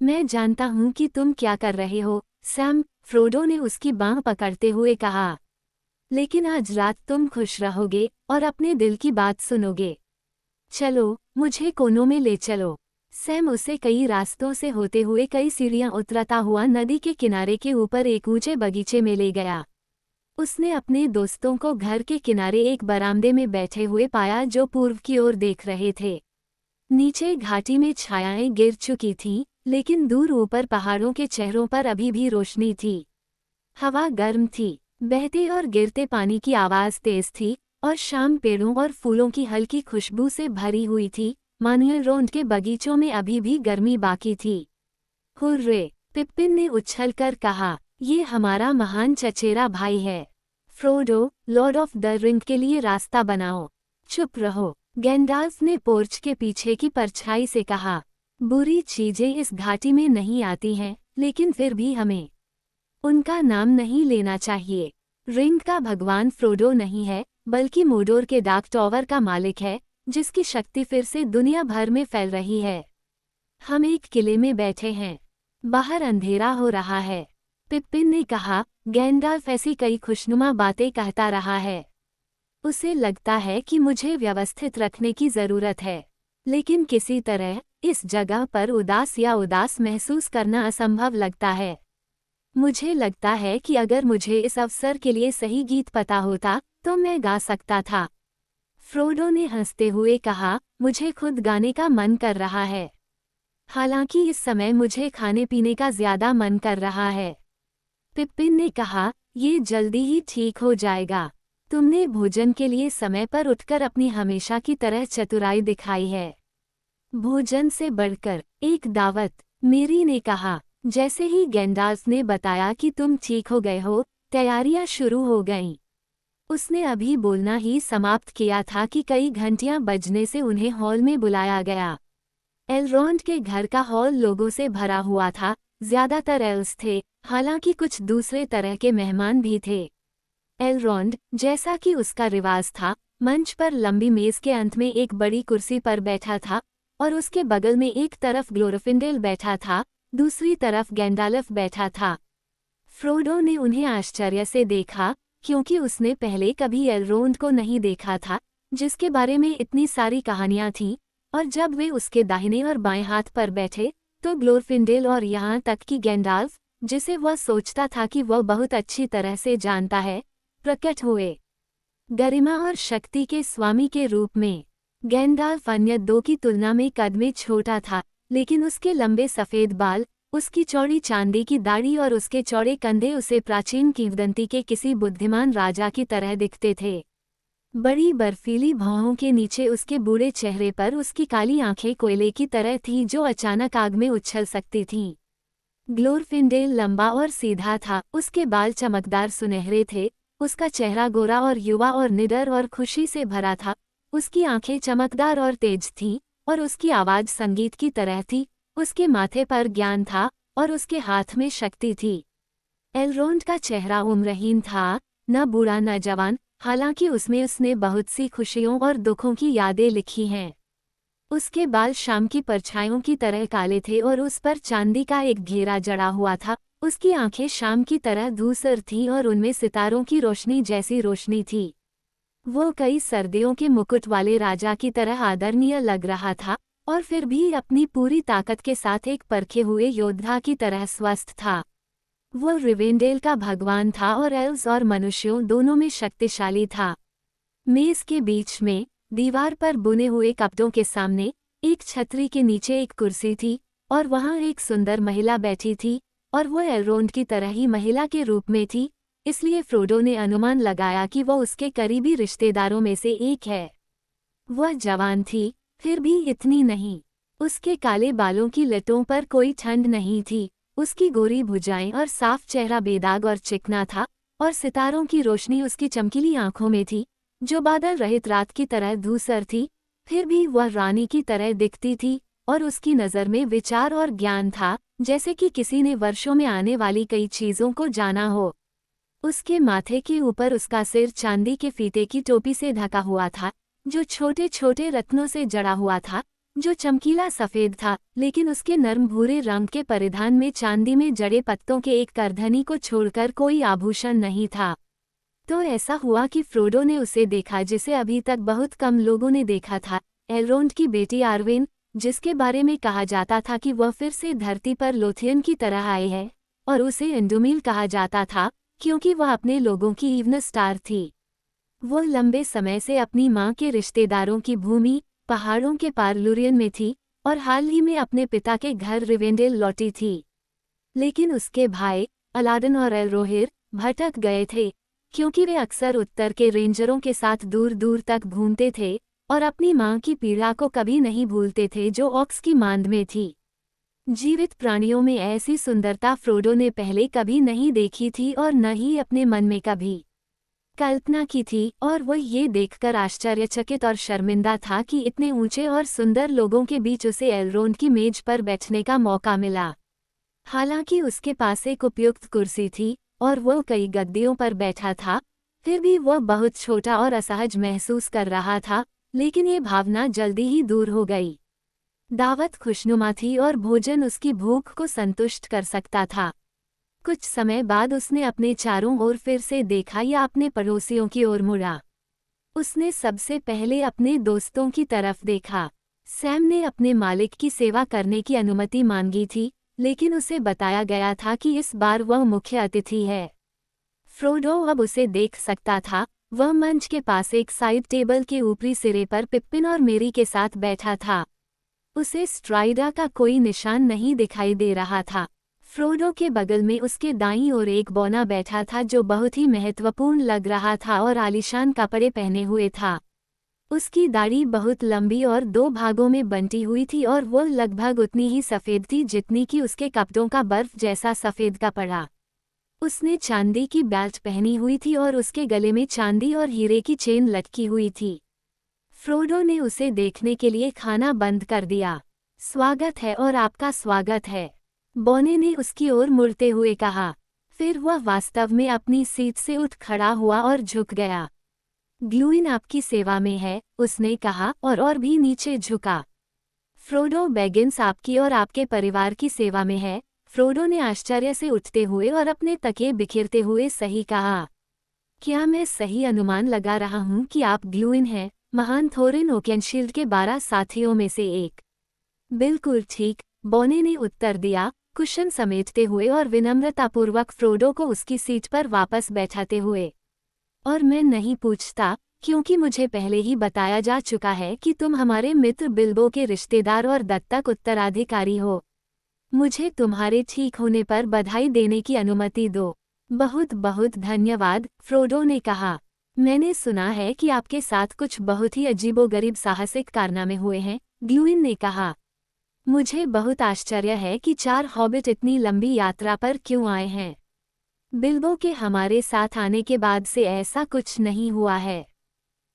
मैं जानता हूँ कि तुम क्या कर रहे हो, सैम, फ्रोडो ने उसकी बाँह पकड़ते हुए कहा। लेकिन आज रात तुम खुश रहोगे, और अपने दिल की बात सुनोगे। चलो, मुझे कोनों में ले चलो। सैम उसे कई रास्तों से होते हुए कई सीढ़ियां उतरता हुआ नदी के किनारे के ऊपर एक ऊंचे बगीचे में ले गया। उसने अपने दोस्तों को घर के किनारे एक बरामदे में बैठे हुए पाया जो पूर्व की ओर देख रहे थे। नीचे घाटी में छायाएं गिर चुकी थीं, लेकिन दूर ऊपर पहाड़ों के चेहरों पर अभी भी रोशनी थी। हवा गर्म थी, बहते और गिरते पानी की आवाज़ तेज थी, और शाम पेड़ों और फूलों की हल्की खुशबू से भरी हुई थी। मानुएल रोंड के बगीचों में अभी भी गर्मी बाकी थी। हुर्रे, पिप्पिन ने उछलकर कहा, ये हमारा महान चचेरा भाई है। Frodo, Lord of the ring के लिए रास्ता बनाओ। चुप रहो, गैंडाल्फ ने पोर्च के पीछे की परछाई से कहा। बुरी चीजें इस घाटी में नहीं आती हैं, लेकिन फिर भी हमें उनका नाम नहीं लेना चाहिए। रिंग का भगवान फ्रोडो नहीं है, बल्कि मोडोर के डार्क टावर का मालिक है, जिसकी शक्ति फिर से दुनिया भर में फैल रही है। हम एक किले में बैठे हैं। बाहर अंधेरा हो रहा है। पिप्पिन ने कहा, गैंडाल्फ ऐसी कई खुशनुमा बातें कहता रहा है। उसे लगता है कि मुझे व्यवस्थित रखने की जरूरत है, लेकिन किसी तरह इस जगह पर उदास महसूस करना असंभव लगता है। मुझे लगता है कि अगर मुझे इस अवसर के लिए सही गीत पता होता तो मैं गा सकता था। फ्रोडो ने हंसते हुए कहा, मुझे खुद गाने का मन कर रहा है। हालांकि इस समय मुझे खाने पीने का ज्यादा मन कर रहा है। पिप्पिन ने कहा, ये जल्दी ही ठीक हो जाएगा। तुमने भोजन के लिए समय पर उठकर अपनी हमेशा की तरह चतुराई दिखाई है। भोजन से बढ़कर एक दावत, मेरी ने कहा। जैसे ही गैंडाल्फ ने बताया कि तुम ठीक हो गए हो, तैयारियां शुरू हो गईं। उसने अभी बोलना ही समाप्त किया था कि कई घंटियां बजने से उन्हें हॉल में बुलाया गया। एलरोंड के घर का हॉल लोगों से भरा हुआ था। ज्यादातर एल्स थे, हालांकि कुछ दूसरे तरह के मेहमान भी थे। एलरोंड, जैसा कि उसका रिवाज था, मंच पर लंबी मेज के अंत में एक बड़ी कुर्सी पर बैठा था, और उसके बगल में एक तरफ ग्लोरफिंडेल बैठा था, दूसरी तरफ गैंडाल्फ बैठा था। फ्रोडो ने उन्हें आश्चर्य से देखा, क्योंकि उसने पहले कभी एलरोंड को नहीं देखा था, जिसके बारे में इतनी सारी कहानियां थीं, और जब वे उसके दाहिने और बाएं हाथ पर बैठे, तो ग्लोरफिंडेल और यहाँ तक कि गैंडाल्फ, जिसे वह सोचता था कि वह बहुत अच्छी तरह से जानता है, प्रकट हुए। गरिमा और शक्ति के स्वामी के रूप में। गैंडाल्फ अन्य दो की तुलना में कद में छोटा था, लेकिन उसके लंबे सफ़ेद बाल, उसकी चौड़ी चांदी की दाढ़ी और उसके चौड़े कंधे उसे प्राचीन किंवदंती के किसी बुद्धिमान राजा की तरह दिखते थे। बड़ी बर्फीली भौहों के नीचे उसके बूढ़े चेहरे पर उसकी काली आंखें कोयले की तरह थीं जो अचानक आग में उछल सकती थीं। ग्लोरफिंडेल लंबा और सीधा था, उसके बाल चमकदार सुनहरे थे, उसका चेहरा गोरा और युवा और निडर और खुशी से भरा था, उसकी आंखें चमकदार और तेज थीं, और उसकी आवाज़ संगीत की तरह थी, उसके माथे पर ज्ञान था, और उसके हाथ में शक्ति थी। एलरोंड का चेहरा उम्रहीन था, न बूढ़ा न जवान, हालांकि उसने बहुत सी खुशियों और दुखों की यादें लिखी हैं। उसके बाल शाम की परछाइयों की तरह काले थे और उस पर चांदी का एक घेरा जड़ा हुआ था। उसकी आंखें शाम की तरह धूसर थीं और उनमें सितारों की रोशनी जैसी रोशनी थी। वो कई सर्दियों के मुकुट वाले राजा की तरह आदरणीय लग रहा था, और फिर भी अपनी पूरी ताकत के साथ एक परखे हुए योद्धा की तरह स्वस्थ था। वो रिवेंडेल का भगवान था और एल्व्स और मनुष्यों दोनों में शक्तिशाली था। मेज के बीच में, दीवार पर बुने हुए कपड़ों के सामने, एक छतरी के नीचे एक कुर्सी थी, और वहाँ एक सुंदर महिला बैठी थी, और वो एलरोंड की तरह ही महिला के रूप में थी, इसलिए फ्रोडो ने अनुमान लगाया कि वह उसके करीबी रिश्तेदारों में से एक है। वह जवान थी, फिर भी इतनी नहीं। उसके काले बालों की लटों पर कोई ठंड नहीं थी, उसकी गोरी भुजाएं और साफ चेहरा बेदाग और चिकना था, और सितारों की रोशनी उसकी चमकीली आंखों में थी, जो बादल रहित रात की तरह धूसर थी। फिर भी वह रानी की तरह दिखती थी, और उसकी नज़र में विचार और ज्ञान था, जैसे कि किसी ने वर्षों में आने वाली कई चीज़ों को जाना हो। उसके माथे के ऊपर उसका सिर चांदी के फीते की टोपी से ढका हुआ था, जो छोटे छोटे रत्नों से जड़ा हुआ था, जो चमकीला सफ़ेद था, लेकिन उसके नर्म भूरे रंग के परिधान में चांदी में जड़े पत्तों के एक करधनी को छोड़कर कोई आभूषण नहीं था। तो ऐसा हुआ कि फ्रोडो ने उसे देखा जिसे अभी तक बहुत कम लोगों ने देखा था, एलरोंड की बेटी आर्वेन, जिसके बारे में कहा जाता था कि वह फिर से धरती पर लोथियन की तरह आई है, और उसे इंडोमिल कहा जाता था, क्योंकि वह अपने लोगों की इवन स्टार थी। वो लंबे समय से अपनी माँ के रिश्तेदारों की भूमि, पहाड़ों के पार लुरियन में थी, और हाल ही में अपने पिता के घर रिवेंडेल लौटी थी। लेकिन उसके भाई, अलादन और एलरोहिर, भटक गए थे, क्योंकि वे अक्सर उत्तर के रेंजरों के साथ दूर दूर तक घूमते थे, और अपनी माँ की पीड़ा को कभी नहीं भूलते थे जो ऑक्स की मांद में थी। जीवित प्राणियों में ऐसी सुंदरता फ्रोडो ने पहले कभी नहीं देखी थी और न ही अपने मन में कभी कल्पना की थी, और वह ये देखकर आश्चर्यचकित और शर्मिंदा था कि इतने ऊंचे और सुंदर लोगों के बीच उसे एलरोंड की मेज पर बैठने का मौका मिला। हालांकि उसके पास एक उपयुक्त कुर्सी थी और वो कई गद्दियों पर बैठा था, फिर भी वह बहुत छोटा और असहज महसूस कर रहा था, लेकिन ये भावना जल्दी ही दूर हो गई। दावत खुशनुमा थी और भोजन उसकी भूख को संतुष्ट कर सकता था। कुछ समय बाद उसने अपने चारों ओर फिर से देखा या अपने पड़ोसियों की ओर मुड़ा। उसने सबसे पहले अपने दोस्तों की तरफ देखा। सैम ने अपने मालिक की सेवा करने की अनुमति मांगी थी, लेकिन उसे बताया गया था कि इस बार वह मुख्य अतिथि है। फ्रोडो अब उसे देख सकता था। वह मंच के पास एक साइड टेबल के ऊपरी सिरे पर पिप्पिन और मेरी के साथ बैठा था। उसे स्ट्राइडा का कोई निशान नहीं दिखाई दे रहा था। फ्रोडो के बगल में उसके दाईं ओर एक बौना बैठा था जो बहुत ही महत्वपूर्ण लग रहा था और आलीशान कपड़े पहने हुए था। उसकी दाढ़ी बहुत लंबी और 2 भागों में बंटी हुई थी और वह लगभग उतनी ही सफ़ेद थी जितनी कि उसके कपड़ों का बर्फ जैसा सफ़ेद कपड़ा। उसने चांदी की बेल्ट पहनी हुई थी और उसके गले में चांदी और हीरे की चेन लटकी हुई थी। फ्रोडो ने उसे देखने के लिए खाना बंद कर दिया। स्वागत है और आपका स्वागत है, बौने ने उसकी ओर मुड़ते हुए कहा। फिर वह वास्तव में अपनी सीट से उठ खड़ा हुआ और झुक गया। ग्लूइन आपकी सेवा में है, उसने कहा और भी नीचे झुका। फ्रोडो बैगिंस आपकी और आपके परिवार की सेवा में है, फ्रोडो ने आश्चर्य से उठते हुए और अपने तकिए बिखेरते हुए सही कहा। क्या मैं सही अनुमान लगा रहा हूँ कि आप ग्लूइन हैं, महान थोरिन ओकेनशील्ड के 12 साथियों में से एक? बिल्कुल ठीक, बौने ने उत्तर दिया, कुशन समेटते हुए और विनम्रतापूर्वक फ्रोडो को उसकी सीट पर वापस बैठाते हुए। और मैं नहीं पूछता, क्योंकि मुझे पहले ही बताया जा चुका है कि तुम हमारे मित्र बिल्बो के रिश्तेदार और दत्तक उत्तराधिकारी हो। मुझे तुम्हारे ठीक होने पर बधाई देने की अनुमति दो। बहुत बहुत धन्यवाद, फ्रोडो ने कहा। मैंने सुना है कि आपके साथ कुछ बहुत ही अजीबोगरीब साहसिक कारनामे हुए हैं, ग्लूइन ने कहा। मुझे बहुत आश्चर्य है कि 4 हॉबिट इतनी लंबी यात्रा पर क्यों आए हैं। बिल्बो के हमारे साथ आने के बाद से ऐसा कुछ नहीं हुआ है।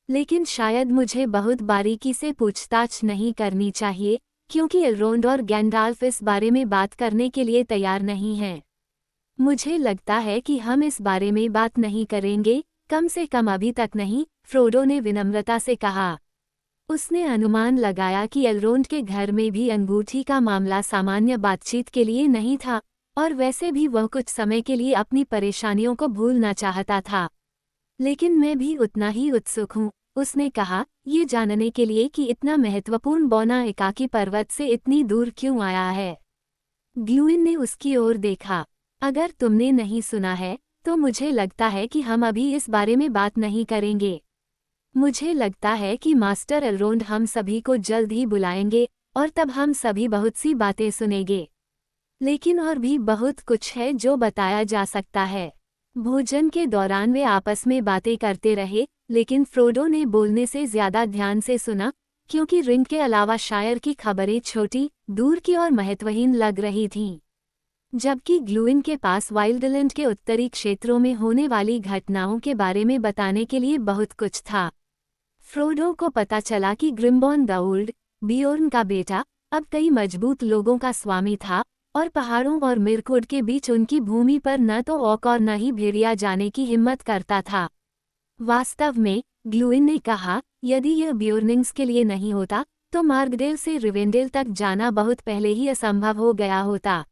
लेकिन शायद मुझे बहुत बारीकी से पूछताछ नहीं करनी चाहिए, क्योंकि एल्रोंड और गैंडाल्फ इस बारे में बात करने के लिए तैयार नहीं हैं। मुझे लगता है कि हम इस बारे में बात नहीं करेंगे, कम से कम अभी तक नहीं, फ्रोडो ने विनम्रता से कहा। उसने अनुमान लगाया कि एल्रोंड के घर में भी अंगूठी का मामला सामान्य बातचीत के लिए नहीं था, और वैसे भी वह कुछ समय के लिए अपनी परेशानियों को भूलना चाहता था। लेकिन मैं भी उतना ही उत्सुक हूँ, उसने कहा, ये जानने के लिए कि इतना महत्वपूर्ण बौना एकाकी पर्वत से इतनी दूर क्यों आया है। ग्लूइन ने उसकी ओर देखा। अगर तुमने नहीं सुना है, तो मुझे लगता है कि हम अभी इस बारे में बात नहीं करेंगे। मुझे लगता है कि मास्टर एल्रोंड हम सभी को जल्द ही बुलाएंगे, और तब हम सभी बहुत सी बातें सुनेंगे। लेकिन और भी बहुत कुछ है जो बताया जा सकता है। भोजन के दौरान वे आपस में बातें करते रहे, लेकिन फ्रोडो ने बोलने से ज्यादा ध्यान से सुना, क्योंकि रिंग के अलावा शायर की खबरें छोटी, दूर की और महत्वहीन लग रही थीं। जबकि ग्लूइन के पास वाइल्डलैंड के उत्तरी क्षेत्रों में होने वाली घटनाओं के बारे में बताने के लिए बहुत कुछ था। फ्रोडो को पता चला कि ग्रिम्बॉर्न द ओल्ड, बियोर्न का बेटा, अब कई मजबूत लोगों का स्वामी था, और पहाड़ों और मिरकुड के बीच उनकी भूमि पर न तो ऑक और न ही भेड़िया जाने की हिम्मत करता था। वास्तव में, ग्लूइन ने कहा, यदि यह बियोर्निंग्स के लिए नहीं होता, तो मार्गडेल से रिवेंडेल तक जाना बहुत पहले ही असंभव हो गया होता।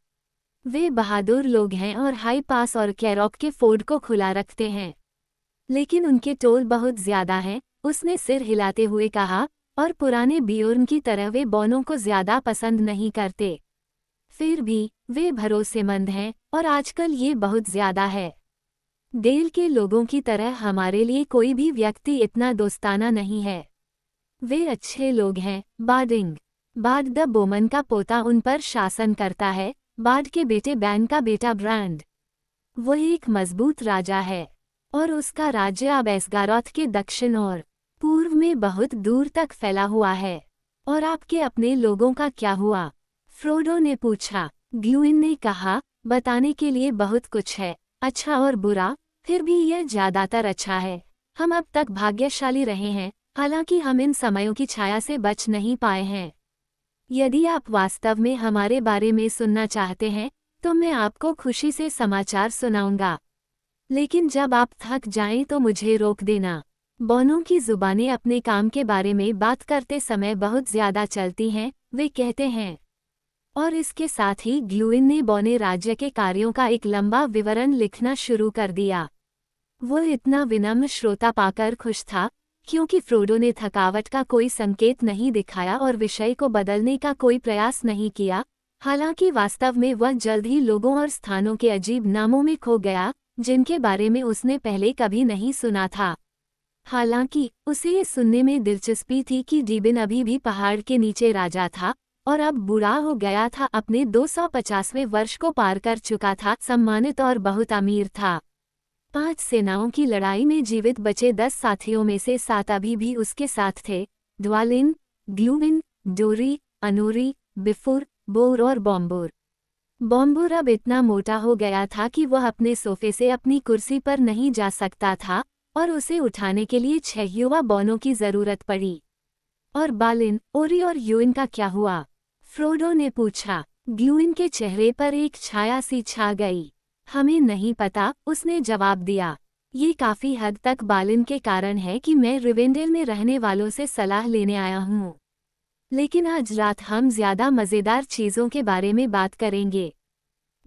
वे बहादुर लोग हैं और हाई पास और कैरॉक के फोर्ड को खुला रखते हैं। लेकिन उनके टोल बहुत ज्यादा हैं, उसने सिर हिलाते हुए कहा, और पुराने बियोर्न की तरह वे बौनों को ज्यादा पसंद नहीं करते। फिर भी, वे भरोसेमंद हैं, और आजकल ये बहुत ज्यादा है। डेल के लोगों की तरह हमारे लिए कोई भी व्यक्ति इतना दोस्ताना नहीं है। वे अच्छे लोग हैं, बार्डिंग। बार्ड द बोमन का पोता उन पर शासन करता है, बार्ड के बेटे बैन का बेटा ब्रांड। वह एक मजबूत राजा है, और उसका राज्य अब एस्गारोथ के दक्षिण और पूर्व में बहुत दूर तक फैला हुआ है। और आपके अपने लोगों का क्या हुआ? फ्रोडो ने पूछा। ग्लूइन ने कहा, बताने के लिए बहुत कुछ है, अच्छा और बुरा, फिर भी यह ज्यादातर अच्छा है। हम अब तक भाग्यशाली रहे हैं, हालांकि हम इन समयों की छाया से बच नहीं पाए हैं। यदि आप वास्तव में हमारे बारे में सुनना चाहते हैं, तो मैं आपको खुशी से समाचार सुनाऊंगा। लेकिन जब आप थक जाएं तो मुझे रोक देना। बॉनो की जुबानें अपने काम के बारे में बात करते समय बहुत ज्यादा चलती हैं, वे कहते हैं। और इसके साथ ही ग्लूइन ने बॉने राज्य के कार्यों का एक लंबा विवरण लिखना शुरू कर दिया। वो इतना विनम्र श्रोता पाकर खुश था, क्योंकि फ्रोडो ने थकावट का कोई संकेत नहीं दिखाया और विषय को बदलने का कोई प्रयास नहीं किया। हालांकि वास्तव में वह जल्द ही लोगों और स्थानों के अजीब नामों में खो गया, जिनके बारे में उसने पहले कभी नहीं सुना था। हालांकि उसे ये सुनने में दिलचस्पी थी कि डिबिन अभी भी पहाड़ के नीचे राजा था और अब बूढ़ा हो गया था, अपने 250वें वर्ष को पार कर चुका था, सम्मानित और बहुत अमीर था। 5 सेनाओं की लड़ाई में जीवित बचे 10 साथियों में से 7 अभी भी उसके साथ थे, ड्वालिन, ग्लूविन, डोरी, अनोरी, बिफुर, बोर और बॉम्बुर। बॉम्बुर अब इतना मोटा हो गया था कि वह अपने सोफे से अपनी कुर्सी पर नहीं जा सकता था और उसे उठाने के लिए 6 युवा बॉनों की जरूरत पड़ी। और बालिन, ओरी और यूइन का क्या हुआ? फ्रोडो ने पूछा। ग्लूइन के चेहरे पर एक छाया सी छा गई। हमें नहीं पता, उसने जवाब दिया। ये काफी हद तक बालिन के कारण है कि मैं रिवेंडेल में रहने वालों से सलाह लेने आया हूँ। लेकिन आज रात हम ज्यादा मजेदार चीजों के बारे में बात करेंगे।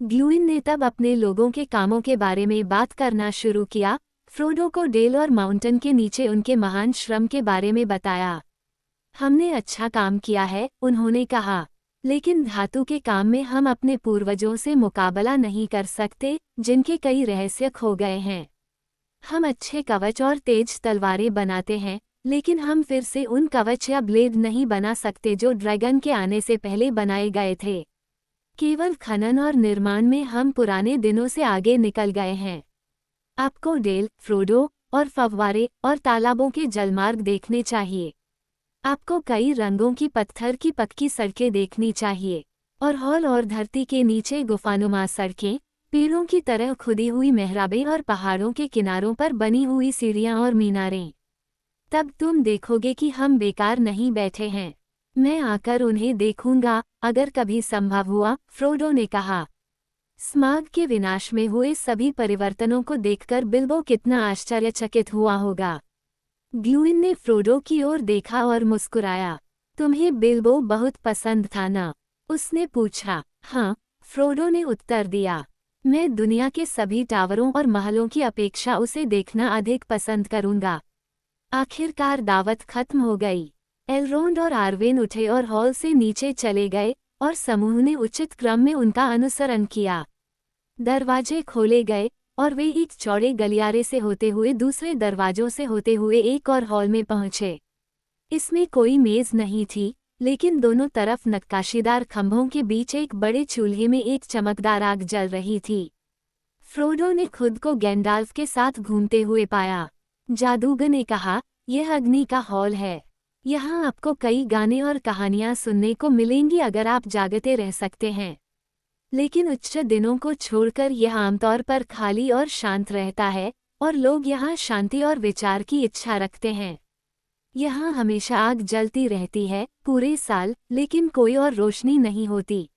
ग्लूइन ने तब अपने लोगों के कामों के बारे में बात करना शुरू किया, फ्रोडो को डेल और माउंटेन के नीचे उनके महान श्रम के बारे में बताया। हमने अच्छा काम किया है, उन्होंने कहा, लेकिन धातु के काम में हम अपने पूर्वजों से मुकाबला नहीं कर सकते, जिनके कई रहस्य खो गए हैं। हम अच्छे कवच और तेज तलवारें बनाते हैं, लेकिन हम फिर से उन कवच या ब्लेड नहीं बना सकते जो ड्रैगन के आने से पहले बनाए गए थे। केवल खनन और निर्माण में हम पुराने दिनों से आगे निकल गए हैं। आपको डेल, फ्रोडो और फव्वारे और तालाबों के जलमार्ग देखने चाहिए। आपको कई रंगों की पत्थर की पक्की सड़कें देखनी चाहिए और हॉल और धरती के नीचे गुफानुमा सड़कें, पेड़ों की तरह खुदी हुई मेहराबें और पहाड़ों के किनारों पर बनी हुई सीढ़ियां और मीनारें। तब तुम देखोगे कि हम बेकार नहीं बैठे हैं। मैं आकर उन्हें देखूंगा, अगर कभी संभव हुआ, फ्रोडो ने कहा। स्माग के विनाश में हुए सभी परिवर्तनों को देखकर बिल्बो कितना आश्चर्यचकित हुआ होगा। ग्लूइन ने फ्रोडो की ओर देखा और मुस्कुराया। तुम्हें बिल्बो बहुत पसंद था ना? उसने पूछा। हाँ, फ्रोडो ने उत्तर दिया। मैं दुनिया के सभी टावरों और महलों की अपेक्षा उसे देखना अधिक पसंद करूंगा। आखिरकार दावत खत्म हो गई। एलरोंड और आर्वेन उठे और हॉल से नीचे चले गए और समूह ने उचित क्रम में उनका अनुसरण किया। दरवाजे खोले गए और वे एक चौड़े गलियारे से होते हुए दूसरे दरवाजों से होते हुए एक और हॉल में पहुंचे। इसमें कोई मेज नहीं थी, लेकिन दोनों तरफ नक्काशीदार खंभों के बीच एक बड़े चूल्हे में एक चमकदार आग जल रही थी। फ्रोडो ने खुद को गैंडाल्फ के साथ घूमते हुए पाया। जादूगर ने कहा, यह अग्नि का हॉल है। यहाँ आपको कई गाने और कहानियाँ सुनने को मिलेंगी अगर आप जागते रह सकते हैं। लेकिन उच्च दिनों को छोड़कर यह आमतौर पर खाली और शांत रहता है और लोग यहाँ शांति और विचार की इच्छा रखते हैं। यहाँ हमेशा आग जलती रहती है पूरे साल, लेकिन कोई और रोशनी नहीं होती।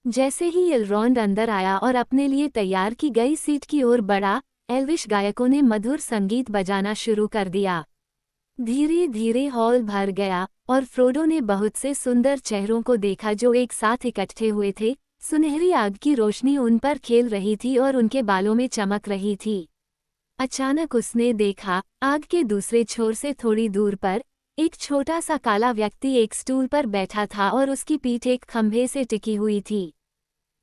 जैसे ही एलरोंड अंदर आया और अपने लिए तैयार की गई सीट की ओर बढ़ा, एल्विश गायकों ने मधुर संगीत बजाना शुरू कर दिया। धीरे धीरे हॉल भर गया और फ्रोडो ने बहुत से सुंदर चेहरों को देखा जो एक साथ इकट्ठे हुए थे। सुनहरी आग की रोशनी उन पर खेल रही थी और उनके बालों में चमक रही थी। अचानक उसने देखा, आग के दूसरे छोर से थोड़ी दूर पर एक छोटा सा काला व्यक्ति एक स्टूल पर बैठा था और उसकी पीठ एक खंभे से टिकी हुई थी।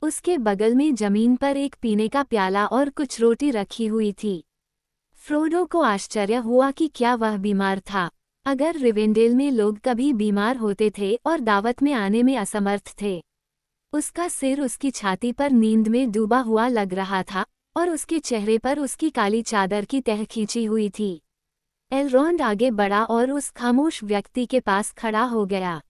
उसके बगल में जमीन पर एक पीने का प्याला और कुछ रोटी रखी हुई थी। फ्रोडो को आश्चर्य हुआ कि क्या वह बीमार था। अगर रिवेंडेल में लोग कभी बीमार होते थे और दावत में आने में असमर्थ थे। उसका सिर उसकी छाती पर नींद में डूबा हुआ लग रहा था और उसके चेहरे पर उसकी काली चादर की तह खींची हुई थी। एलरोंड आगे बढ़ा और उस खामोश व्यक्ति के पास खड़ा हो गया।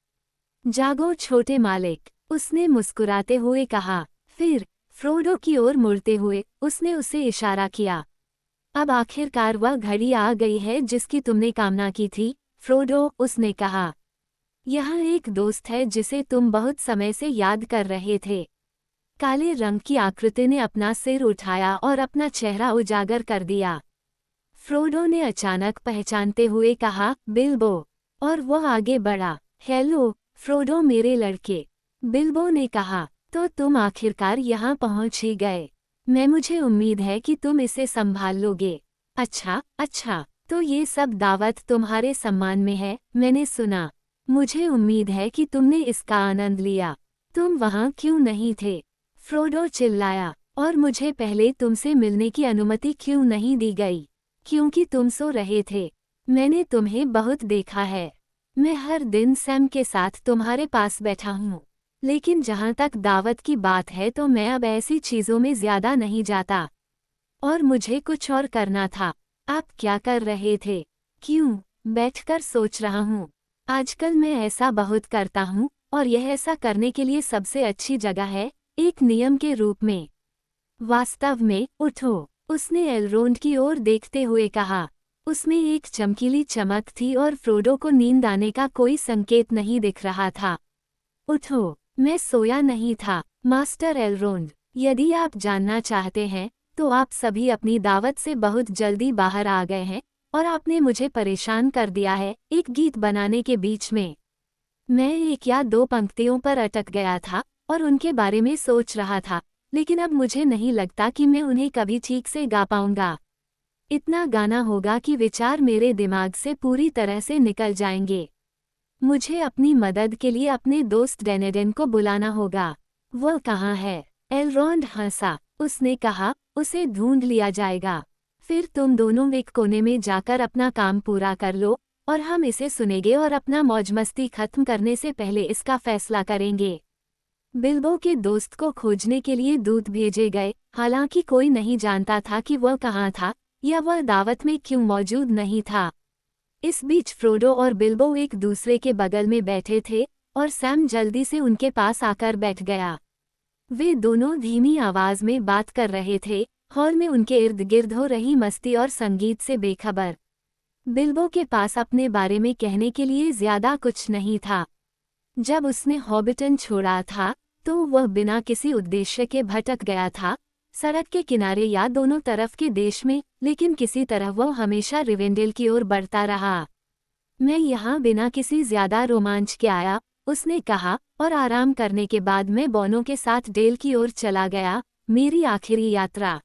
जागो छोटे मालिक, उसने मुस्कुराते हुए कहा। फिर फ्रोडो की ओर मुड़ते हुए उसने उसे इशारा किया। अब आखिरकार वह घड़ी आ गई है जिसकी तुमने कामना की थी, फ्रोडो, उसने कहा। यहाँ एक दोस्त है जिसे तुम बहुत समय से याद कर रहे थे। काले रंग की आकृति ने अपना सिर उठाया और अपना चेहरा उजागर कर दिया। फ्रोडो ने अचानक पहचानते हुए कहा, बिल्बो, और वह आगे बढ़ा। हेलो, फ्रोडो मेरे लड़के, बिल्बो ने कहा, तो तुम आखिरकार यहाँ पहुँच ही गए। मुझे उम्मीद है कि तुम इसे संभाल लोगे। अच्छा, तो ये सब दावत तुम्हारे सम्मान में है, मैंने सुना। मुझे उम्मीद है कि तुमने इसका आनंद लिया। तुम वहाँ क्यों नहीं थे? फ्रोडो चिल्लाया, और मुझे पहले तुमसे मिलने की अनुमति क्यों नहीं दी गई? क्योंकि तुम सो रहे थे। मैंने तुम्हें बहुत देखा है। मैं हर दिन सैम के साथ तुम्हारे पास बैठा हूँ। लेकिन जहाँ तक दावत की बात है तो मैं अब ऐसी चीज़ों में ज़्यादा नहीं जाता। और मुझे कुछ और करना था। आप क्या कर रहे थे? क्यों? बैठकर सोच रहा हूँ। आजकल मैं ऐसा बहुत करता हूँ, और यह ऐसा करने के लिए सबसे अच्छी जगह है, एक नियम के रूप में। वास्तव में, उठो, उसने एलरोंड की ओर देखते हुए कहा। उसमें एक चमकीली चमक थी और फ्रोडो को नींद आने का कोई संकेत नहीं दिख रहा था। उठो, मैं सोया नहीं था, मास्टर एलरोंड। यदि आप जानना चाहते हैं, तो आप सभी अपनी दावत से बहुत जल्दी बाहर आ गए हैं, और आपने मुझे परेशान कर दिया है, एक गीत बनाने के बीच में। मैं एक या दो पंक्तियों पर अटक गया था, और उनके बारे में सोच रहा था, लेकिन अब मुझे नहीं लगता कि मैं उन्हें कभी ठीक से गा पाऊंगा। इतना गाना होगा कि विचार मेरे दिमाग से पूरी तरह से निकल जाएंगे। मुझे अपनी मदद के लिए अपने दोस्त डेनेडेन को बुलाना होगा। वह कहाँ है? एलरोंड हंसा। उसने कहा, उसे ढूंढ लिया जाएगा। फिर तुम दोनों एक कोने में जाकर अपना काम पूरा कर लो, और हम इसे सुनेंगे और अपना मौज मस्ती खत्म करने से पहले इसका फैसला करेंगे। बिल्बो के दोस्त को खोजने के लिए दूत भेजे गए, हालांकि कोई नहीं जानता था कि वह कहाँ था, या वह दावत में क्यों मौजूद नहीं था। इस बीच फ्रोडो और बिल्बो एक दूसरे के बगल में बैठे थे, और सैम जल्दी से उनके पास आकर बैठ गया। वे दोनों धीमी आवाज में बात कर रहे थे, हॉल में उनके इर्द गिर्द हो रही मस्ती और संगीत से बेखबर। बिल्बो के पास अपने बारे में कहने के लिए ज्यादा कुछ नहीं था। जब उसने हॉबिटन छोड़ा था, तो वह बिना किसी उद्देश्य के भटक गया था, सड़क के किनारे या दोनों तरफ के देश में, लेकिन किसी तरह वह हमेशा रिवेंडेल की ओर बढ़ता रहा। मैं यहाँ बिना किसी ज्यादा रोमांच के आया, उसने कहा, और आराम करने के बाद मैं बॉनो के साथ डेल की ओर चला गया, मेरी आखिरी यात्रा।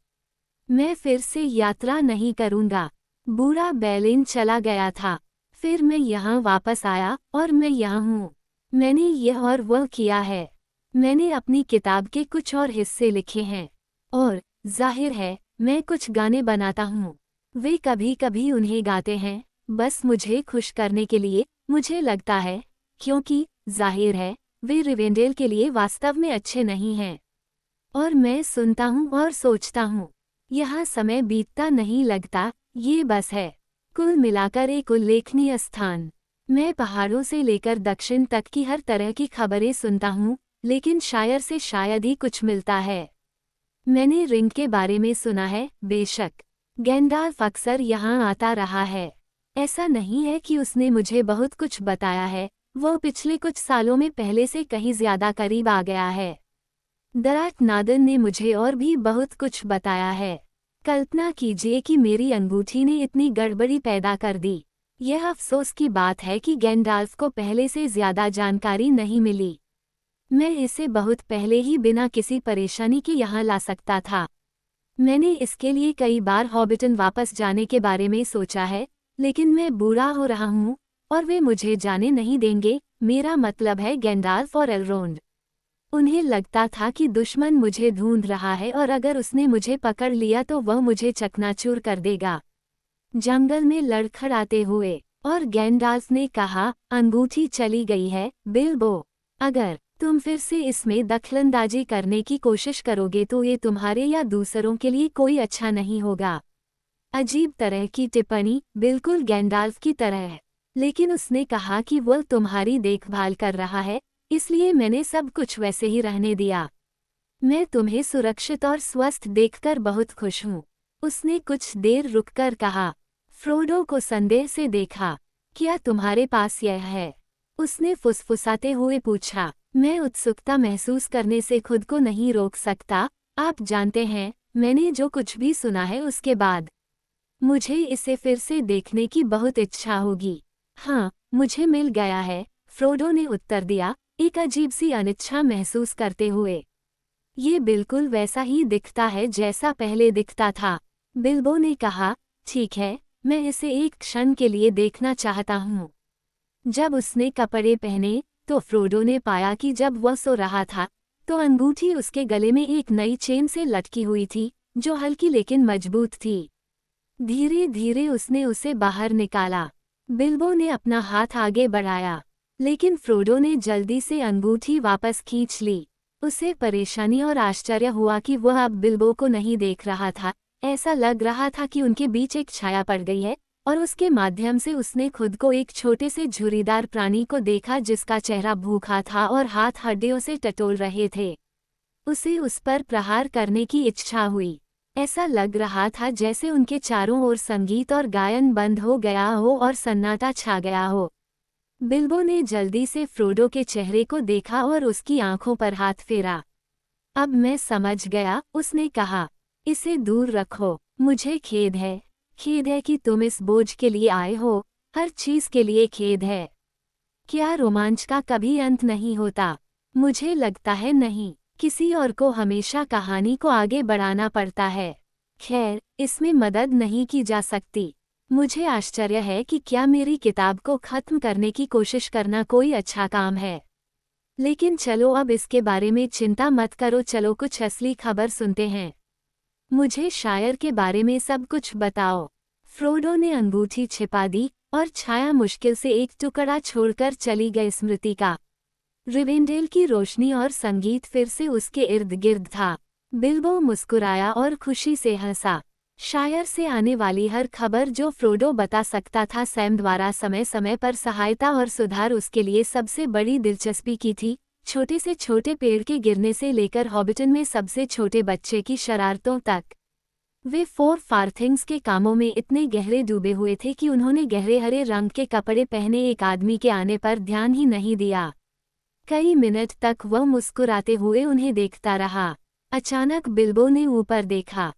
मैं फिर से यात्रा नहीं करूँगा। बूढ़ा बेलिन चला गया था। फिर मैं यहाँ वापस आया, और मैं यहाँ हूँ। मैंने यह और वह किया है। मैंने अपनी किताब के कुछ और हिस्से लिखे हैं, और जाहिर है, मैं कुछ गाने बनाता हूँ। वे कभी कभी उन्हें गाते हैं, बस मुझे खुश करने के लिए, मुझे लगता है, क्योंकि जाहिर है, वे रिवेंडेल के लिए वास्तव में अच्छे नहीं हैं। और मैं सुनता हूँ और सोचता हूँ, यहाँ समय बीतता नहीं लगता, ये बस है। कुल मिलाकर एक उल्लेखनीय स्थान। मैं पहाड़ों से लेकर दक्षिण तक की हर तरह की खबरें सुनता हूँ, लेकिन शायर से शायद ही कुछ मिलता है। मैंने रिंग के बारे में सुना है, बेशक। गैंडाल्फ अक्सर यहाँ आता रहा है। ऐसा नहीं है कि उसने मुझे बहुत कुछ बताया है, वह पिछले कुछ सालों में पहले से कहीं ज्यादा करीब आ गया है। दराट नादन ने मुझे और भी बहुत कुछ बताया है। कल्पना कीजिए कि मेरी अंगूठी ने इतनी गड़बड़ी पैदा कर दी। यह अफसोस की बात है कि गैंडाल्फ को पहले से ज्यादा जानकारी नहीं मिली। मैं इसे बहुत पहले ही बिना किसी परेशानी के यहाँ ला सकता था। मैंने इसके लिए कई बार हॉबिटन वापस जाने के बारे में सोचा है, लेकिन मैं बूढ़ा हो रहा हूँ, और वे मुझे जाने नहीं देंगे, मेरा मतलब है गैंडाल्फ और एलरोंड। उन्हें लगता था कि दुश्मन मुझे ढूंढ रहा है, और अगर उसने मुझे पकड़ लिया तो वह मुझे चकनाचूर कर देगा। जंगल में लड़खड़ाते हुए, और गैंडाल्फ ने कहा, अंगूठी चली गई है, बिल्बो। अगर तुम फिर से इसमें दखलंदाजी करने की कोशिश करोगे तो ये तुम्हारे या दूसरों के लिए कोई अच्छा नहीं होगा। अजीब तरह की टिप्पणी, बिल्कुल गैंडाल्फ की तरह है, लेकिन उसने कहा कि वह तुम्हारी देखभाल कर रहा है, इसलिए मैंने सब कुछ वैसे ही रहने दिया। मैं तुम्हें सुरक्षित और स्वस्थ देखकर बहुत खुश हूँ। उसने कुछ देर रुककर कहा। फ्रोडो को संदेह से देखा। क्या तुम्हारे पास यह है? उसने फुसफुसाते हुए पूछा। मैं उत्सुकता महसूस करने से खुद को नहीं रोक सकता। आप जानते हैं, मैंने जो कुछ भी सुना है उसके बाद मुझे इसे फिर से देखने की बहुत इच्छा होगी। हाँ, मुझे मिल गया है, फ्रोडो ने उत्तर दिया, एक अजीब सी अनिच्छा महसूस करते हुए। ये बिल्कुल वैसा ही दिखता है जैसा पहले दिखता था। बिल्बो ने कहा, ठीक है, मैं इसे एक क्षण के लिए देखना चाहता हूँ। जब उसने कपड़े पहने, तो फ्रोडो ने पाया कि जब वह सो रहा था, तो अंगूठी उसके गले में एक नई चेन से लटकी हुई थी, जो हल्की लेकिन मजबूत थी। धीरे धीरे उसने उसे बाहर निकाला। बिल्बो ने अपना हाथ आगे बढ़ाया, लेकिन फ्रोडो ने जल्दी से अंगूठी वापस खींच ली। उसे परेशानी और आश्चर्य हुआ कि वह अब बिल्बो को नहीं देख रहा था। ऐसा लग रहा था कि उनके बीच एक छाया पड़ गई है, और उसके माध्यम से उसने खुद को एक छोटे से झुर्रीदार प्राणी को देखा जिसका चेहरा भूखा था और हाथ हड्डियों से टटोल रहे थे। उसे उस पर प्रहार करने की इच्छा हुई। ऐसा लग रहा था जैसे उनके चारों ओर संगीत और गायन बंद हो गया हो और सन्नाटा छा गया हो। बिल्बो ने जल्दी से फ्रोडो के चेहरे को देखा और उसकी आंखों पर हाथ फेरा। अब मैं समझ गया, उसने कहा। इसे दूर रखो, मुझे खेद है। खेद है कि तुम इस बोझ के लिए आए हो, हर चीज के लिए खेद है। क्या रोमांच का कभी अंत नहीं होता? मुझे लगता है नहीं। किसी और को हमेशा कहानी को आगे बढ़ाना पड़ता है। खैर, इसमें मदद नहीं की जा सकती। मुझे आश्चर्य है कि क्या मेरी किताब को खत्म करने की कोशिश करना कोई अच्छा काम है। लेकिन चलो अब इसके बारे में चिंता मत करो, चलो कुछ असली खबर सुनते हैं। मुझे शायर के बारे में सब कुछ बताओ। फ्रोडो ने अंगूठी छिपा दी और छाया मुश्किल से एक टुकड़ा छोड़कर चली गई स्मृति का। रिवेंडेल की रोशनी और संगीत फिर से उसके इर्द गिर्द था। बिल्बो मुस्कुराया और खुशी से हंसा। शायर से आने वाली हर खबर जो फ्रोडो बता सकता था सैम द्वारा समय समय पर सहायता और सुधार उसके लिए सबसे बड़ी दिलचस्पी की थी। छोटे से छोटे पेड़ के गिरने से लेकर हॉबिटन में सबसे छोटे बच्चे की शरारतों तक। वे फोर फारथिंग्स के कामों में इतने गहरे डूबे हुए थे कि उन्होंने गहरे हरे रंग के कपड़े पहने एक आदमी के आने पर ध्यान ही नहीं दिया। कई मिनट तक वह मुस्कुराते हुए उन्हें देखता रहा। अचानक बिल्बो ने ऊपर देखा।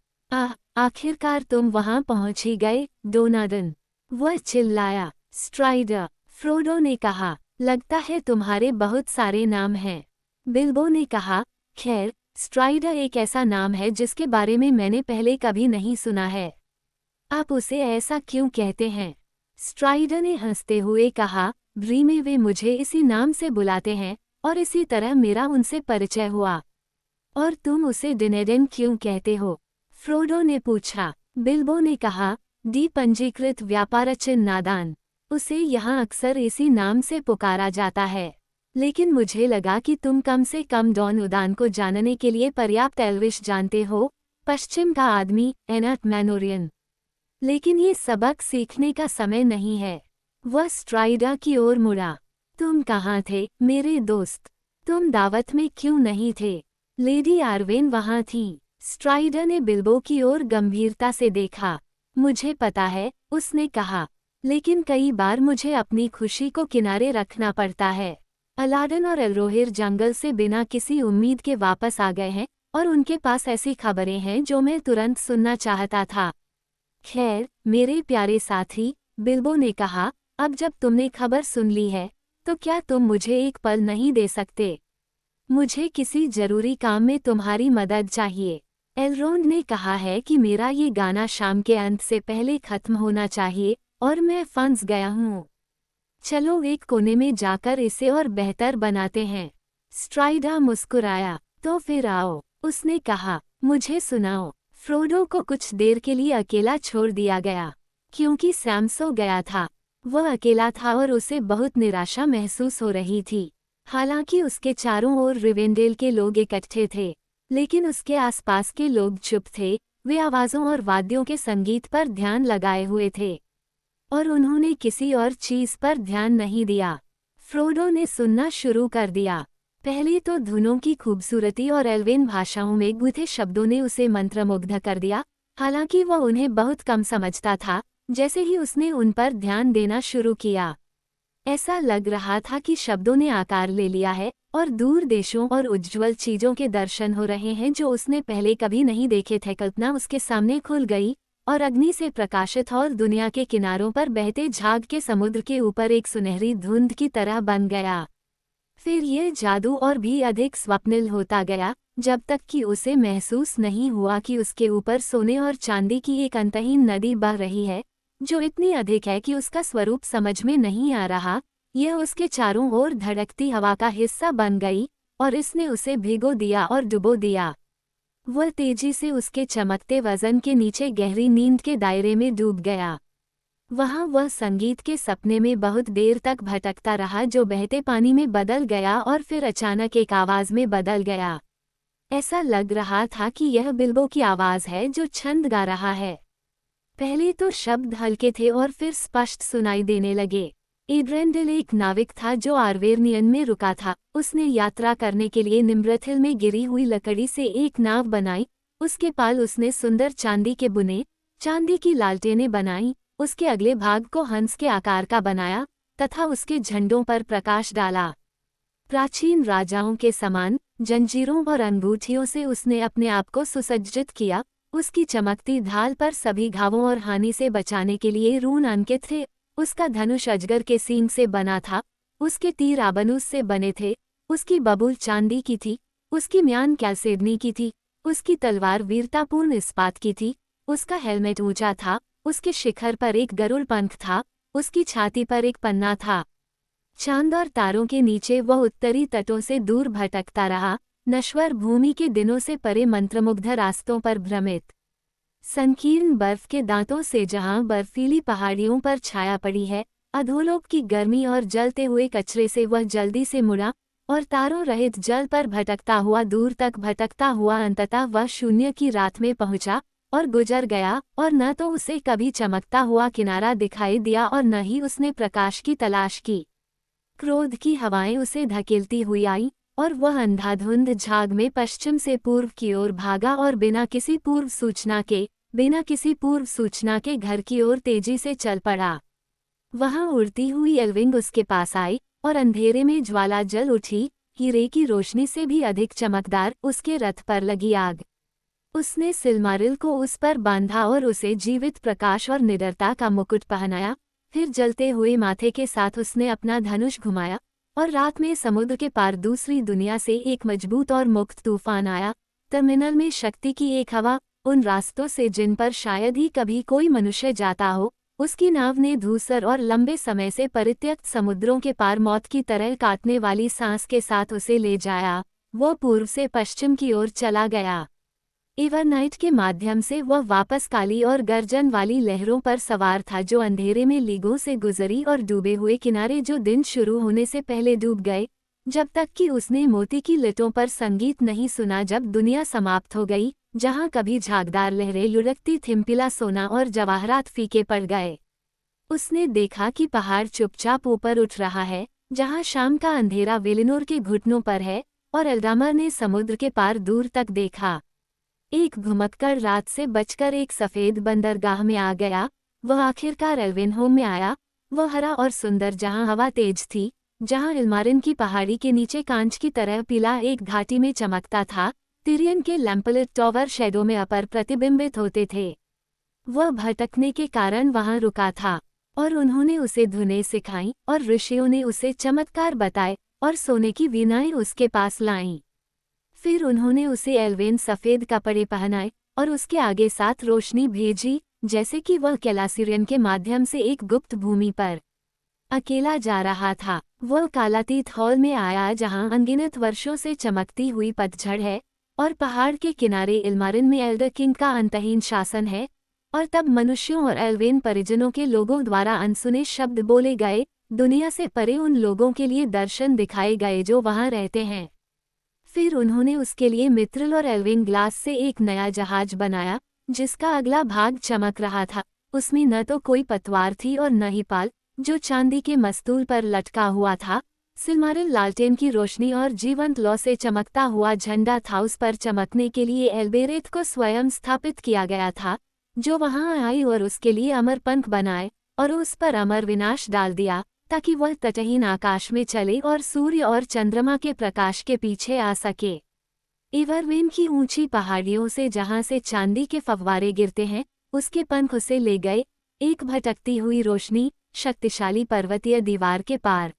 आखिरकार तुम वहां पहुंच ही गए, डोनाल्डन, वह चिल्लाया। स्ट्राइडर, फ्रोडो ने कहा, लगता है तुम्हारे बहुत सारे नाम हैं। बिल्बो ने कहा, खैर, स्ट्राइडर एक ऐसा नाम है जिसके बारे में मैंने पहले कभी नहीं सुना है। आप उसे ऐसा क्यों कहते हैं? स्ट्राइडर ने हंसते हुए कहा, ब्री में वे मुझे इसी नाम से बुलाते हैं, और इसी तरह मेरा उनसे परिचय हुआ। और तुम उसे डिनेडेन क्यों कहते हो? फ्रोडो ने पूछा। बिल्बो ने कहा, डी पंजीकृत व्यापारचिन्ह नादान। उसे यहाँ अक्सर इसी नाम से पुकारा जाता है। लेकिन मुझे लगा कि तुम कम से कम डॉन उदान को जानने के लिए पर्याप्त एल्विश जानते हो, पश्चिम का आदमी, एनट मैनोरियन। लेकिन ये सबक सीखने का समय नहीं है। वह स्ट्राइडर की ओर मुड़ा। तुम कहाँ थे, मेरे दोस्त? तुम दावत में क्यों नहीं थे? लेडी आर्वेन वहाँ थी। स्ट्राइडर ने बिल्बो की ओर गंभीरता से देखा। मुझे पता है, उसने कहा, लेकिन कई बार मुझे अपनी खुशी को किनारे रखना पड़ता है। अलाडन और एलरोहिर जंगल से बिना किसी उम्मीद के वापस आ गए हैं, और उनके पास ऐसी खबरें हैं जो मैं तुरंत सुनना चाहता था। खैर, मेरे प्यारे साथी, बिल्बो ने कहा, अब जब तुमने खबर सुन ली है, तो क्या तुम मुझे एक पल नहीं दे सकते? मुझे किसी जरूरी काम में तुम्हारी मदद चाहिए। एलरोंड ने कहा है कि मेरा ये गाना शाम के अंत से पहले खत्म होना चाहिए, और मैं फंस गया हूँ। चलो एक कोने में जाकर इसे और बेहतर बनाते हैं। स्ट्राइडर मुस्कुराया। तो फिर आओ, उसने कहा, मुझे सुनाओ। फ्रोडो को कुछ देर के लिए अकेला छोड़ दिया गया, क्योंकि सैम सो गया था। वह अकेला था और उसे बहुत निराशा महसूस हो रही थी। हालांकि उसके चारों ओर रिवेंडेल के लोग इकट्ठे थे, लेकिन उसके आसपास के लोग चुप थे। वे आवाज़ों और वाद्यों के संगीत पर ध्यान लगाए हुए थे, और उन्होंने किसी और चीज़ पर ध्यान नहीं दिया। फ्रोडो ने सुनना शुरू कर दिया। पहले तो धुनों की खूबसूरती और एल्वेन भाषाओं में गुथे शब्दों ने उसे मंत्रमुग्ध कर दिया। हालांकि वह उन्हें बहुत कम समझता था। जैसे ही उसने उन पर ध्यान देना शुरू किया, ऐसा लग रहा था कि शब्दों ने आकार ले लिया है, और दूर देशों और उज्ज्वल चीजों के दर्शन हो रहे हैं जो उसने पहले कभी नहीं देखे थे। कल्पना उसके सामने खुल गई और अग्नि से प्रकाशित और दुनिया के किनारों पर बहते झाग के समुद्र के ऊपर एक सुनहरी धुंध की तरह बन गया। फिर यह जादू और भी अधिक स्वप्निल होता गया, जब तक कि उसे महसूस नहीं हुआ कि उसके ऊपर सोने और चांदी की एक अंतहीन नदी बह रही है, जो इतनी अधिक है कि उसका स्वरूप समझ में नहीं आ रहा। यह उसके चारों ओर धड़कती हवा का हिस्सा बन गई और इसने उसे भिगो दिया और डुबो दिया। वह तेजी से उसके चमकते वजन के नीचे गहरी नींद के दायरे में डूब गया। वहाँ वह संगीत के सपने में बहुत देर तक भटकता रहा, जो बहते पानी में बदल गया और फिर अचानक एक आवाज़ में बदल गया। ऐसा लग रहा था कि यह बिल्बो की आवाज़ है जो छंद गा रहा है। पहले तो शब्द हल्के थे और फिर स्पष्ट सुनाई देने लगे। एड्रेंडल एक नाविक था जो आर्वेनियन में रुका था। उसने यात्रा करने के लिए निम्रथिल में गिरी हुई लकड़ी से एक नाव बनाई। उसके पाल उसने सुंदर चांदी के बुने, चांदी की लालटेनें बनाई। उसके अगले भाग को हंस के आकार का बनाया तथा उसके झंडों पर प्रकाश डाला। प्राचीन राजाओं के समान जंजीरों और अंगूठियों से उसने अपने आप को सुसज्जित किया। उसकी चमकती ढाल पर सभी घावों और हानि से बचाने के लिए रून अंकित थे। उसका धनुष अजगर के सींग से बना था। उसके तीर आबनूस से बने थे। उसकी बबूल चांदी की थी। उसकी म्यान कैल्सेडनी की थी। उसकी तलवार वीरतापूर्ण इस्पात की थी। उसका हेलमेट ऊंचा था। उसके शिखर पर एक गरुड़ पंख था। उसकी छाती पर एक पन्ना था। चांद और तारों के नीचे वह उत्तरी तटों से दूर भटकता रहा, नश्वर भूमि के दिनों से परे मंत्रमुग्ध रास्तों पर भ्रमित। संकीर्ण बर्फ के दांतों से जहां बर्फीली पहाड़ियों पर छाया पड़ी है, अधोलोक की गर्मी और जलते हुए कचरे से वह जल्दी से मुड़ा और तारों रहित जल पर भटकता हुआ दूर तक भटकता हुआ अंततः वह शून्य की रात में पहुंचा और गुजर गया। और न तो उसे कभी चमकता हुआ किनारा दिखाई दिया और न ही उसने प्रकाश की तलाश की। क्रोध की हवाएं उसे धकेलती हुई आई और वह अंधाधुंध झाग में पश्चिम से पूर्व की ओर भागा और बिना किसी पूर्व सूचना के घर की ओर तेजी से चल पड़ा। वहां उड़ती हुई एल्विंग उसके पास आई और अंधेरे में ज्वाला जल उठी, हीरे की रोशनी से भी अधिक चमकदार उसके रथ पर लगी आग। उसने सिलमारिल को उस पर बांधा और उसे जीवित प्रकाश और निडरता का मुकुट पहनाया। फिर जलते हुए माथे के साथ उसने अपना धनुष घुमाया और रात में समुद्र के पार दूसरी दुनिया से एक मजबूत और मुक्त तूफान आया। टर्मिनल में शक्ति की एक हवा, उन रास्तों से जिन पर शायद ही कभी कोई मनुष्य जाता हो। उसकी नाव ने धूसर और लंबे समय से परित्यक्त समुद्रों के पार मौत की तरह काटने वाली सांस के साथ उसे ले जाया। वो पूर्व से पश्चिम की ओर चला गया। एवरनाइट के माध्यम से वह वापस काली और गर्जन वाली लहरों पर सवार था, जो अंधेरे में लीगों से गुजरी और डूबे हुए किनारे जो दिन शुरू होने से पहले डूब गए, जब तक कि उसने मोती की लटों पर संगीत नहीं सुना। जब दुनिया समाप्त हो गई, जहां कभी झागदार लहरें लुढ़कती थिम्पिला सोना और जवाहरात फीके पड़ गए, उसने देखा कि पहाड़ चुपचाप ऊपर उठ रहा है, जहां शाम का अंधेरा वेलिनोर के घुटनों पर है। और एल्डामर ने समुद्र के पार दूर तक देखा। एक घुमक्कड़ रात से बचकर एक सफ़ेद बंदरगाह में आ गया। वह आखिरकार एल्विनहोम में आया। वह हरा और सुंदर, जहां हवा तेज थी, जहां इल्मारिन की पहाड़ी के नीचे कांच की तरह पीला एक घाटी में चमकता था। तिरियन के लैम्पलिट टॉवर शैडो में अपर प्रतिबिंबित होते थे। वह भटकने के कारण वहां रुका था और उन्होंने उसे धुनें सिखाईं और ऋषियों ने उसे चमत्कार बताए और सोने की वीणाएं उसके पास लाईं। फिर उन्होंने उसे एल्वेन सफ़ेद कपड़े पहनाए और उसके आगे साथ रोशनी भेजी, जैसे कि वह कैलासिरियन के माध्यम से एक गुप्त भूमि पर अकेला जा रहा था। वह कालातीत हॉल में आया, जहां अनगिनत वर्षों से चमकती हुई पतझड़ है और पहाड़ के किनारे इल्मारिन में एल्डर किंग का अंतहीन शासन है। और तब मनुष्यों और एल्वेन परिजनों के लोगों द्वारा अनसुने शब्द बोले गए, दुनिया से परे उन लोगों के लिए दर्शन दिखाए गए जो वहां रहते हैं। फिर उन्होंने उसके लिए मित्रिल और एल्विन ग्लास से एक नया जहाज बनाया, जिसका अगला भाग चमक रहा था। उसमें न तो कोई पतवार थी और न ही पाल, जो चांदी के मस्तूल पर लटका हुआ था। सिलमारिल लालटेन की रोशनी और जीवंत लौ से चमकता हुआ झंडा था। उस पर चमकने के लिए एल्बेरेथ को स्वयं स्थापित किया गया था, जो वहां आई और उसके लिए अमर पंख बनाए और उस पर अमर विनाश डाल दिया ताकि वह तटहीन आकाश में चले और सूर्य और चंद्रमा के प्रकाश के पीछे आ सके। इवरवेन की ऊंची पहाड़ियों से जहां से चांदी के फव्वारे गिरते हैं, उसके पंख उसे ले गए, एक भटकती हुई रोशनी, शक्तिशाली पर्वतीय दीवार के पार।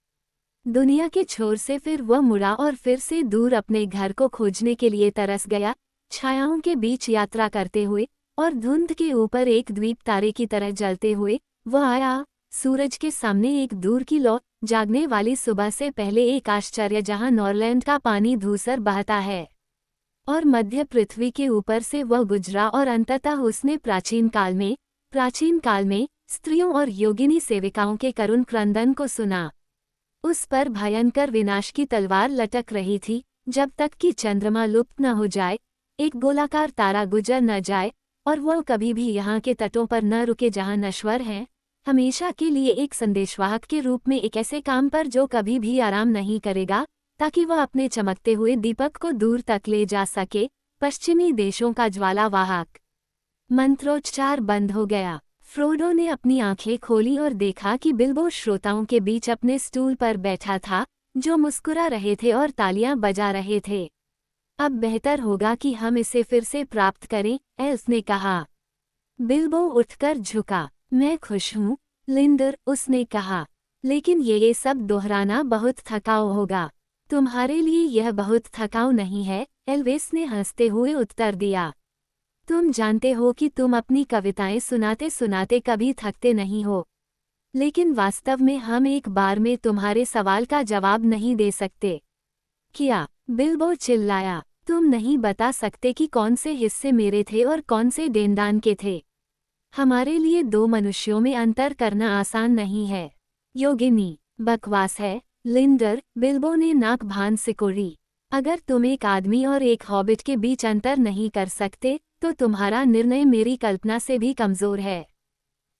दुनिया के छोर से फिर वह मुड़ा और फिर से दूर अपने घर को खोजने के लिए तरस गया, छायाओं के बीच यात्रा करते हुए और धुंध के ऊपर एक द्वीप तारे की तरह जलते हुए वह आया, सूरज के सामने एक दूर की लौ जागने वाली सुबह से पहले एक आश्चर्य जहां नॉरलैंड का पानी धूसर बहता है और मध्य पृथ्वी के ऊपर से वह गुजरा और अंततः उसने प्राचीन काल में स्त्रियों और योगिनी सेविकाओं के करुण क्रंदन को सुना। उस पर भयंकर विनाश की तलवार लटक रही थी, जब तक कि चंद्रमा लुप्त न हो जाए, एक गोलाकार तारा गुजर न जाए और वह कभी भी यहाँ के तटों पर न रुके जहाँ नश्वर हैं, हमेशा के लिए एक संदेशवाहक के रूप में एक ऐसे काम पर जो कभी भी आराम नहीं करेगा, ताकि वह अपने चमकते हुए दीपक को दूर तक ले जा सके। पश्चिमी देशों का ज्वालावाहक। मंत्रोच्चार बंद हो गया। फ्रोडो ने अपनी आंखें खोली और देखा कि बिल्बो श्रोताओं के बीच अपने स्टूल पर बैठा था, जो मुस्कुरा रहे थे और तालियां बजा रहे थे। अब बेहतर होगा कि हम इसे फिर से प्राप्त करें, एल्स ने कहा। बिल्बो उठकर झुका। मैं खुश हूँ, लिंडर, उसने कहा, लेकिन ये सब दोहराना बहुत थकाऊ होगा। तुम्हारे लिए यह बहुत थकाऊ नहीं है, एल्विस ने हंसते हुए उत्तर दिया। तुम जानते हो कि तुम अपनी कविताएं सुनाते सुनाते कभी थकते नहीं हो, लेकिन वास्तव में हम एक बार में तुम्हारे सवाल का जवाब नहीं दे सकते। क्या? बिल्बो चिल्लाया। तुम नहीं बता सकते कि कौन से हिस्से मेरे थे और कौन से डेनडान के थे। हमारे लिए दो मनुष्यों में अंतर करना आसान नहीं है। योगिनी, बकवास है, लिंडर, बिल्बो ने नाक भान सिकोड़ी। अगर तुम एक आदमी और एक हॉबिट के बीच अंतर नहीं कर सकते, तो तुम्हारा निर्णय मेरी कल्पना से भी कमजोर है।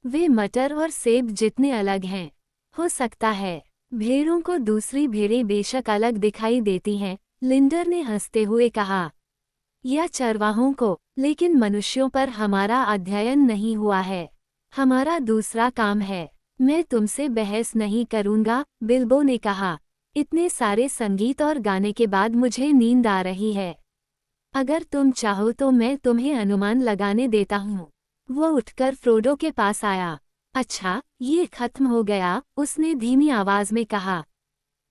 वे मटर और सेब जितने अलग हैं। हो सकता है भेड़ों को दूसरी भेड़ें बेशक अलग दिखाई देती हैं, लिंडर ने हंसते हुए कहा, या चरवाहों को, लेकिन मनुष्यों पर हमारा अध्ययन नहीं हुआ है। हमारा दूसरा काम है। मैं तुमसे बहस नहीं करूंगा, बिल्बो ने कहा। इतने सारे संगीत और गाने के बाद मुझे नींद आ रही है। अगर तुम चाहो तो मैं तुम्हें अनुमान लगाने देता हूँ। वो उठकर फ्रोडो के पास आया। अच्छा, ये खत्म हो गया, उसने धीमी आवाज में कहा।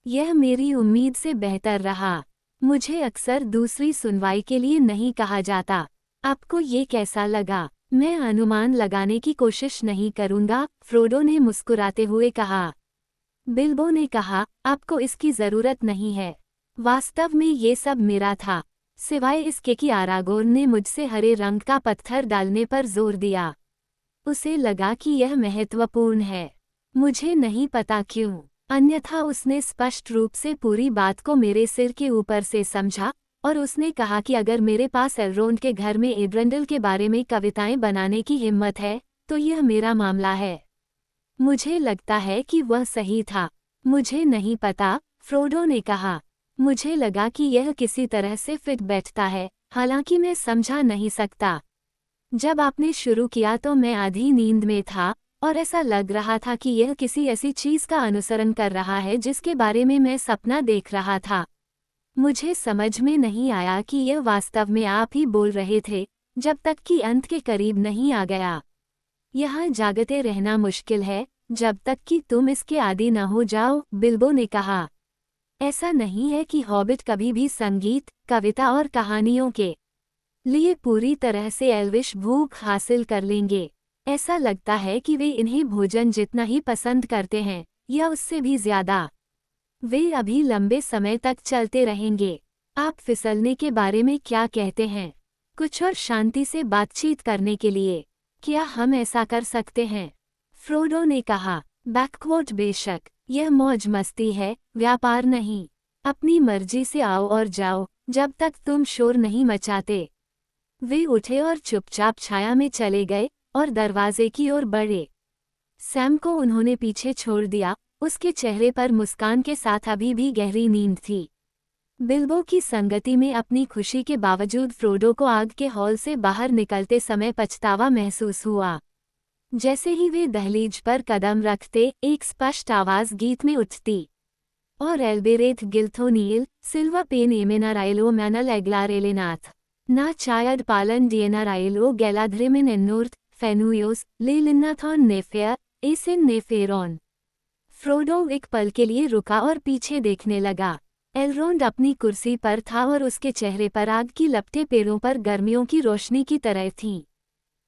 यह मेरी उम्मीद से बेहतर रहा। मुझे अक्सर दूसरी सुनवाई के लिए नहीं कहा जाता। आपको ये कैसा लगा? मैं अनुमान लगाने की कोशिश नहीं करूंगा, फ्रोडो ने मुस्कुराते हुए कहा। बिल्बो ने कहा, आपको इसकी जरूरत नहीं है। वास्तव में ये सब मेरा था, सिवाय इसके कि आरागोन ने मुझसे हरे रंग का पत्थर डालने पर जोर दिया। उसे लगा कि यह महत्वपूर्ण है। मुझे नहीं पता क्यों, अन्यथा उसने स्पष्ट रूप से पूरी बात को मेरे सिर के ऊपर से समझा और उसने कहा कि अगर मेरे पास एलरोंड के घर में एड्रेंडल के बारे में कविताएं बनाने की हिम्मत है, तो यह मेरा मामला है। मुझे लगता है कि वह सही था। मुझे नहीं पता, फ्रोडो ने कहा। मुझे लगा कि यह किसी तरह से फिट बैठता है, हालांकि मैं समझा नहीं सकता। जब आपने शुरू किया तो मैं आधी नींद में था और ऐसा लग रहा था कि यह किसी ऐसी चीज का अनुसरण कर रहा है जिसके बारे में मैं सपना देख रहा था। मुझे समझ में नहीं आया कि यह वास्तव में आप ही बोल रहे थे, जब तक कि अंत के करीब नहीं आ गया। यहाँ जागते रहना मुश्किल है, जब तक कि तुम इसके आदी न हो जाओ, बिल्बो ने कहा। ऐसा नहीं है कि हॉबिट कभी भी संगीत, कविता और कहानियों के लिए पूरी तरह से एल्विश भूख हासिल कर लेंगे। ऐसा लगता है कि वे इन्हें भोजन जितना ही पसंद करते हैं, या उससे भी ज्यादा। वे अभी लंबे समय तक चलते रहेंगे। आप फिसलने के बारे में क्या कहते हैं? कुछ और शांति से बातचीत करने के लिए क्या हम ऐसा कर सकते हैं? फ्रोडो ने कहा। बैकवॉट, बेशक, यह मौज मस्ती है, व्यापार नहीं। अपनी मर्जी से आओ और जाओ, जब तक तुम शोर नहीं मचाते। वे उठे और चुपचाप छाया में चले गए और दरवाजे की ओर बढ़े। सैम को उन्होंने पीछे छोड़ दिया, उसके चेहरे पर मुस्कान के साथ अभी भी गहरी नींद थी। बिल्बो की संगति में अपनी खुशी के बावजूद फ्रोडो को आग के हॉल से बाहर निकलते समय पछतावा महसूस हुआ। जैसे ही वे दहलीज पर कदम रखते, एक स्पष्ट आवाज गीत में उठती। और एल्बेरेथ गिल्थोनील, सिल्वा पेन एमेनाराइलो मैनल एग्लारेलेनाथ। ना चायड पालन डिएनाराइलो गैलाध्रेमिन एन्नोर्थ, फेनुयोस, ले लिन्नाथॉन नेफेयर, एसिन नेफेरॉन। फ्रोडो एक पल के लिए रुका और पीछे देखने लगा। एलरोंड अपनी कुर्सी पर था और उसके चेहरे पर आग की लपटें पेड़ों पर गर्मियों की रोशनी की तरह थीं।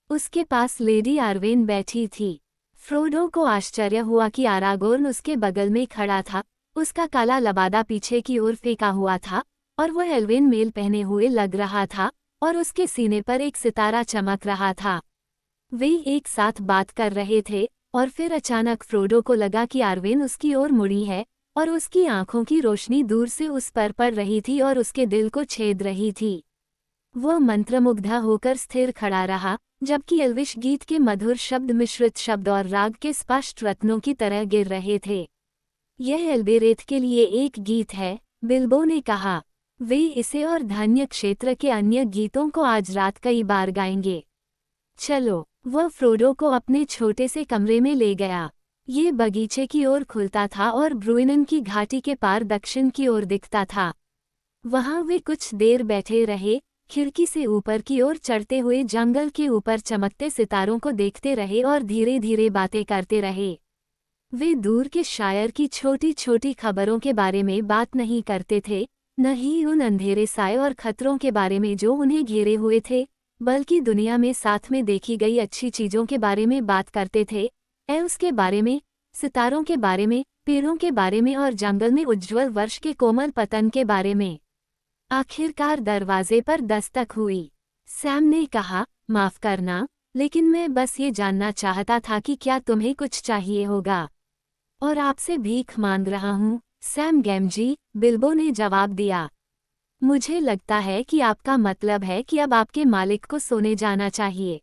उसके पास लेडी आर्वेन बैठी थी। फ्रोडो को आश्चर्य हुआ कि आरागोर्न उसके बगल में खड़ा था। उसका काला लबादा पीछे की ओर फेंका हुआ था और वह एल्वेन मेल पहने हुए लग रहा था और उसके सीने पर एक सितारा चमक रहा था। वे एक साथ बात कर रहे थे और फिर अचानक फ्रोडो को लगा कि आर्वेन उसकी ओर मुड़ी है और उसकी आंखों की रोशनी दूर से उस पर पड़ रही थी और उसके दिल को छेद रही थी। वह मंत्रमुग्ध होकर स्थिर खड़ा रहा, जबकि एल्विश गीत के मधुर शब्द मिश्रित शब्द और राग के स्पष्ट रत्नों की तरह गिर रहे थे। यह एल्बेरेथ के लिए एक गीत है, बिल्बो ने कहा। वे इसे और धान्य क्षेत्र के अन्य गीतों को आज रात कई बार गाएंगे। चलो, वह फ्रोडो को अपने छोटे से कमरे में ले गया। ये बगीचे की ओर खुलता था और ब्रुइनन की घाटी के पार दक्षिण की ओर दिखता था। वहां वे कुछ देर बैठे रहे, खिड़की से ऊपर की ओर चढ़ते हुए जंगल के ऊपर चमकते सितारों को देखते रहे और धीरे धीरे बातें करते रहे। वे दूर के शायर की छोटी छोटी खबरों के बारे में बात नहीं करते थे, न ही उन अंधेरे साए और खतरों के बारे में जो उन्हें घेरे हुए थे, बल्कि दुनिया में साथ में देखी गई अच्छी चीजों के बारे में बात करते थे। उसके बारे में, सितारों के बारे में, पेड़ों के बारे में और जंगल में उज्ज्वल वर्ष के कोमल पतन के बारे में। आखिरकार दरवाजे पर दस्तक हुई। सैम ने कहा, माफ करना, लेकिन मैं बस ये जानना चाहता था कि क्या तुम्हें कुछ चाहिए होगा। और आपसे भीख मांग रहा हूँ, सैम गैमजी, बिल्बो ने जवाब दिया। मुझे लगता है कि आपका मतलब है कि अब आपके मालिक को सोने जाना चाहिए।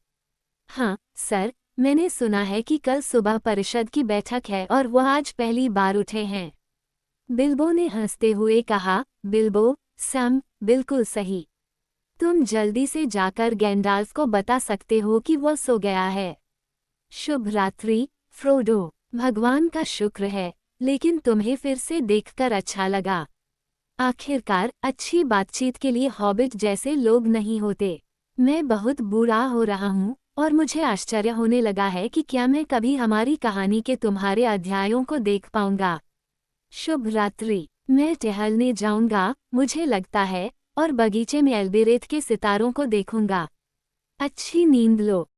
हाँ, सर, मैंने सुना है कि कल सुबह परिषद की बैठक है और वह आज पहली बार उठे हैं। बिल्बो ने हंसते हुए कहा, बिल्बो, सैम, बिल्कुल सही। तुम जल्दी से जाकर गैंडाल्फ को बता सकते हो कि वह सो गया है। शुभ रात्रि, फ्रोडो। भगवान का शुक्र है, लेकिन तुम्हें फिर से देखकर अच्छा लगा। आखिरकार अच्छी बातचीत के लिए हॉबिट जैसे लोग नहीं होते। मैं बहुत बुरा हो रहा हूँ और मुझे आश्चर्य होने लगा है कि क्या मैं कभी हमारी कहानी के तुम्हारे अध्यायों को देख पाऊंगा। शुभ रात्रि। मैं टहलने जाऊंगा, मुझे लगता है, और बगीचे में एल्बेरेथ के सितारों को देखूंगा। अच्छी नींद लो।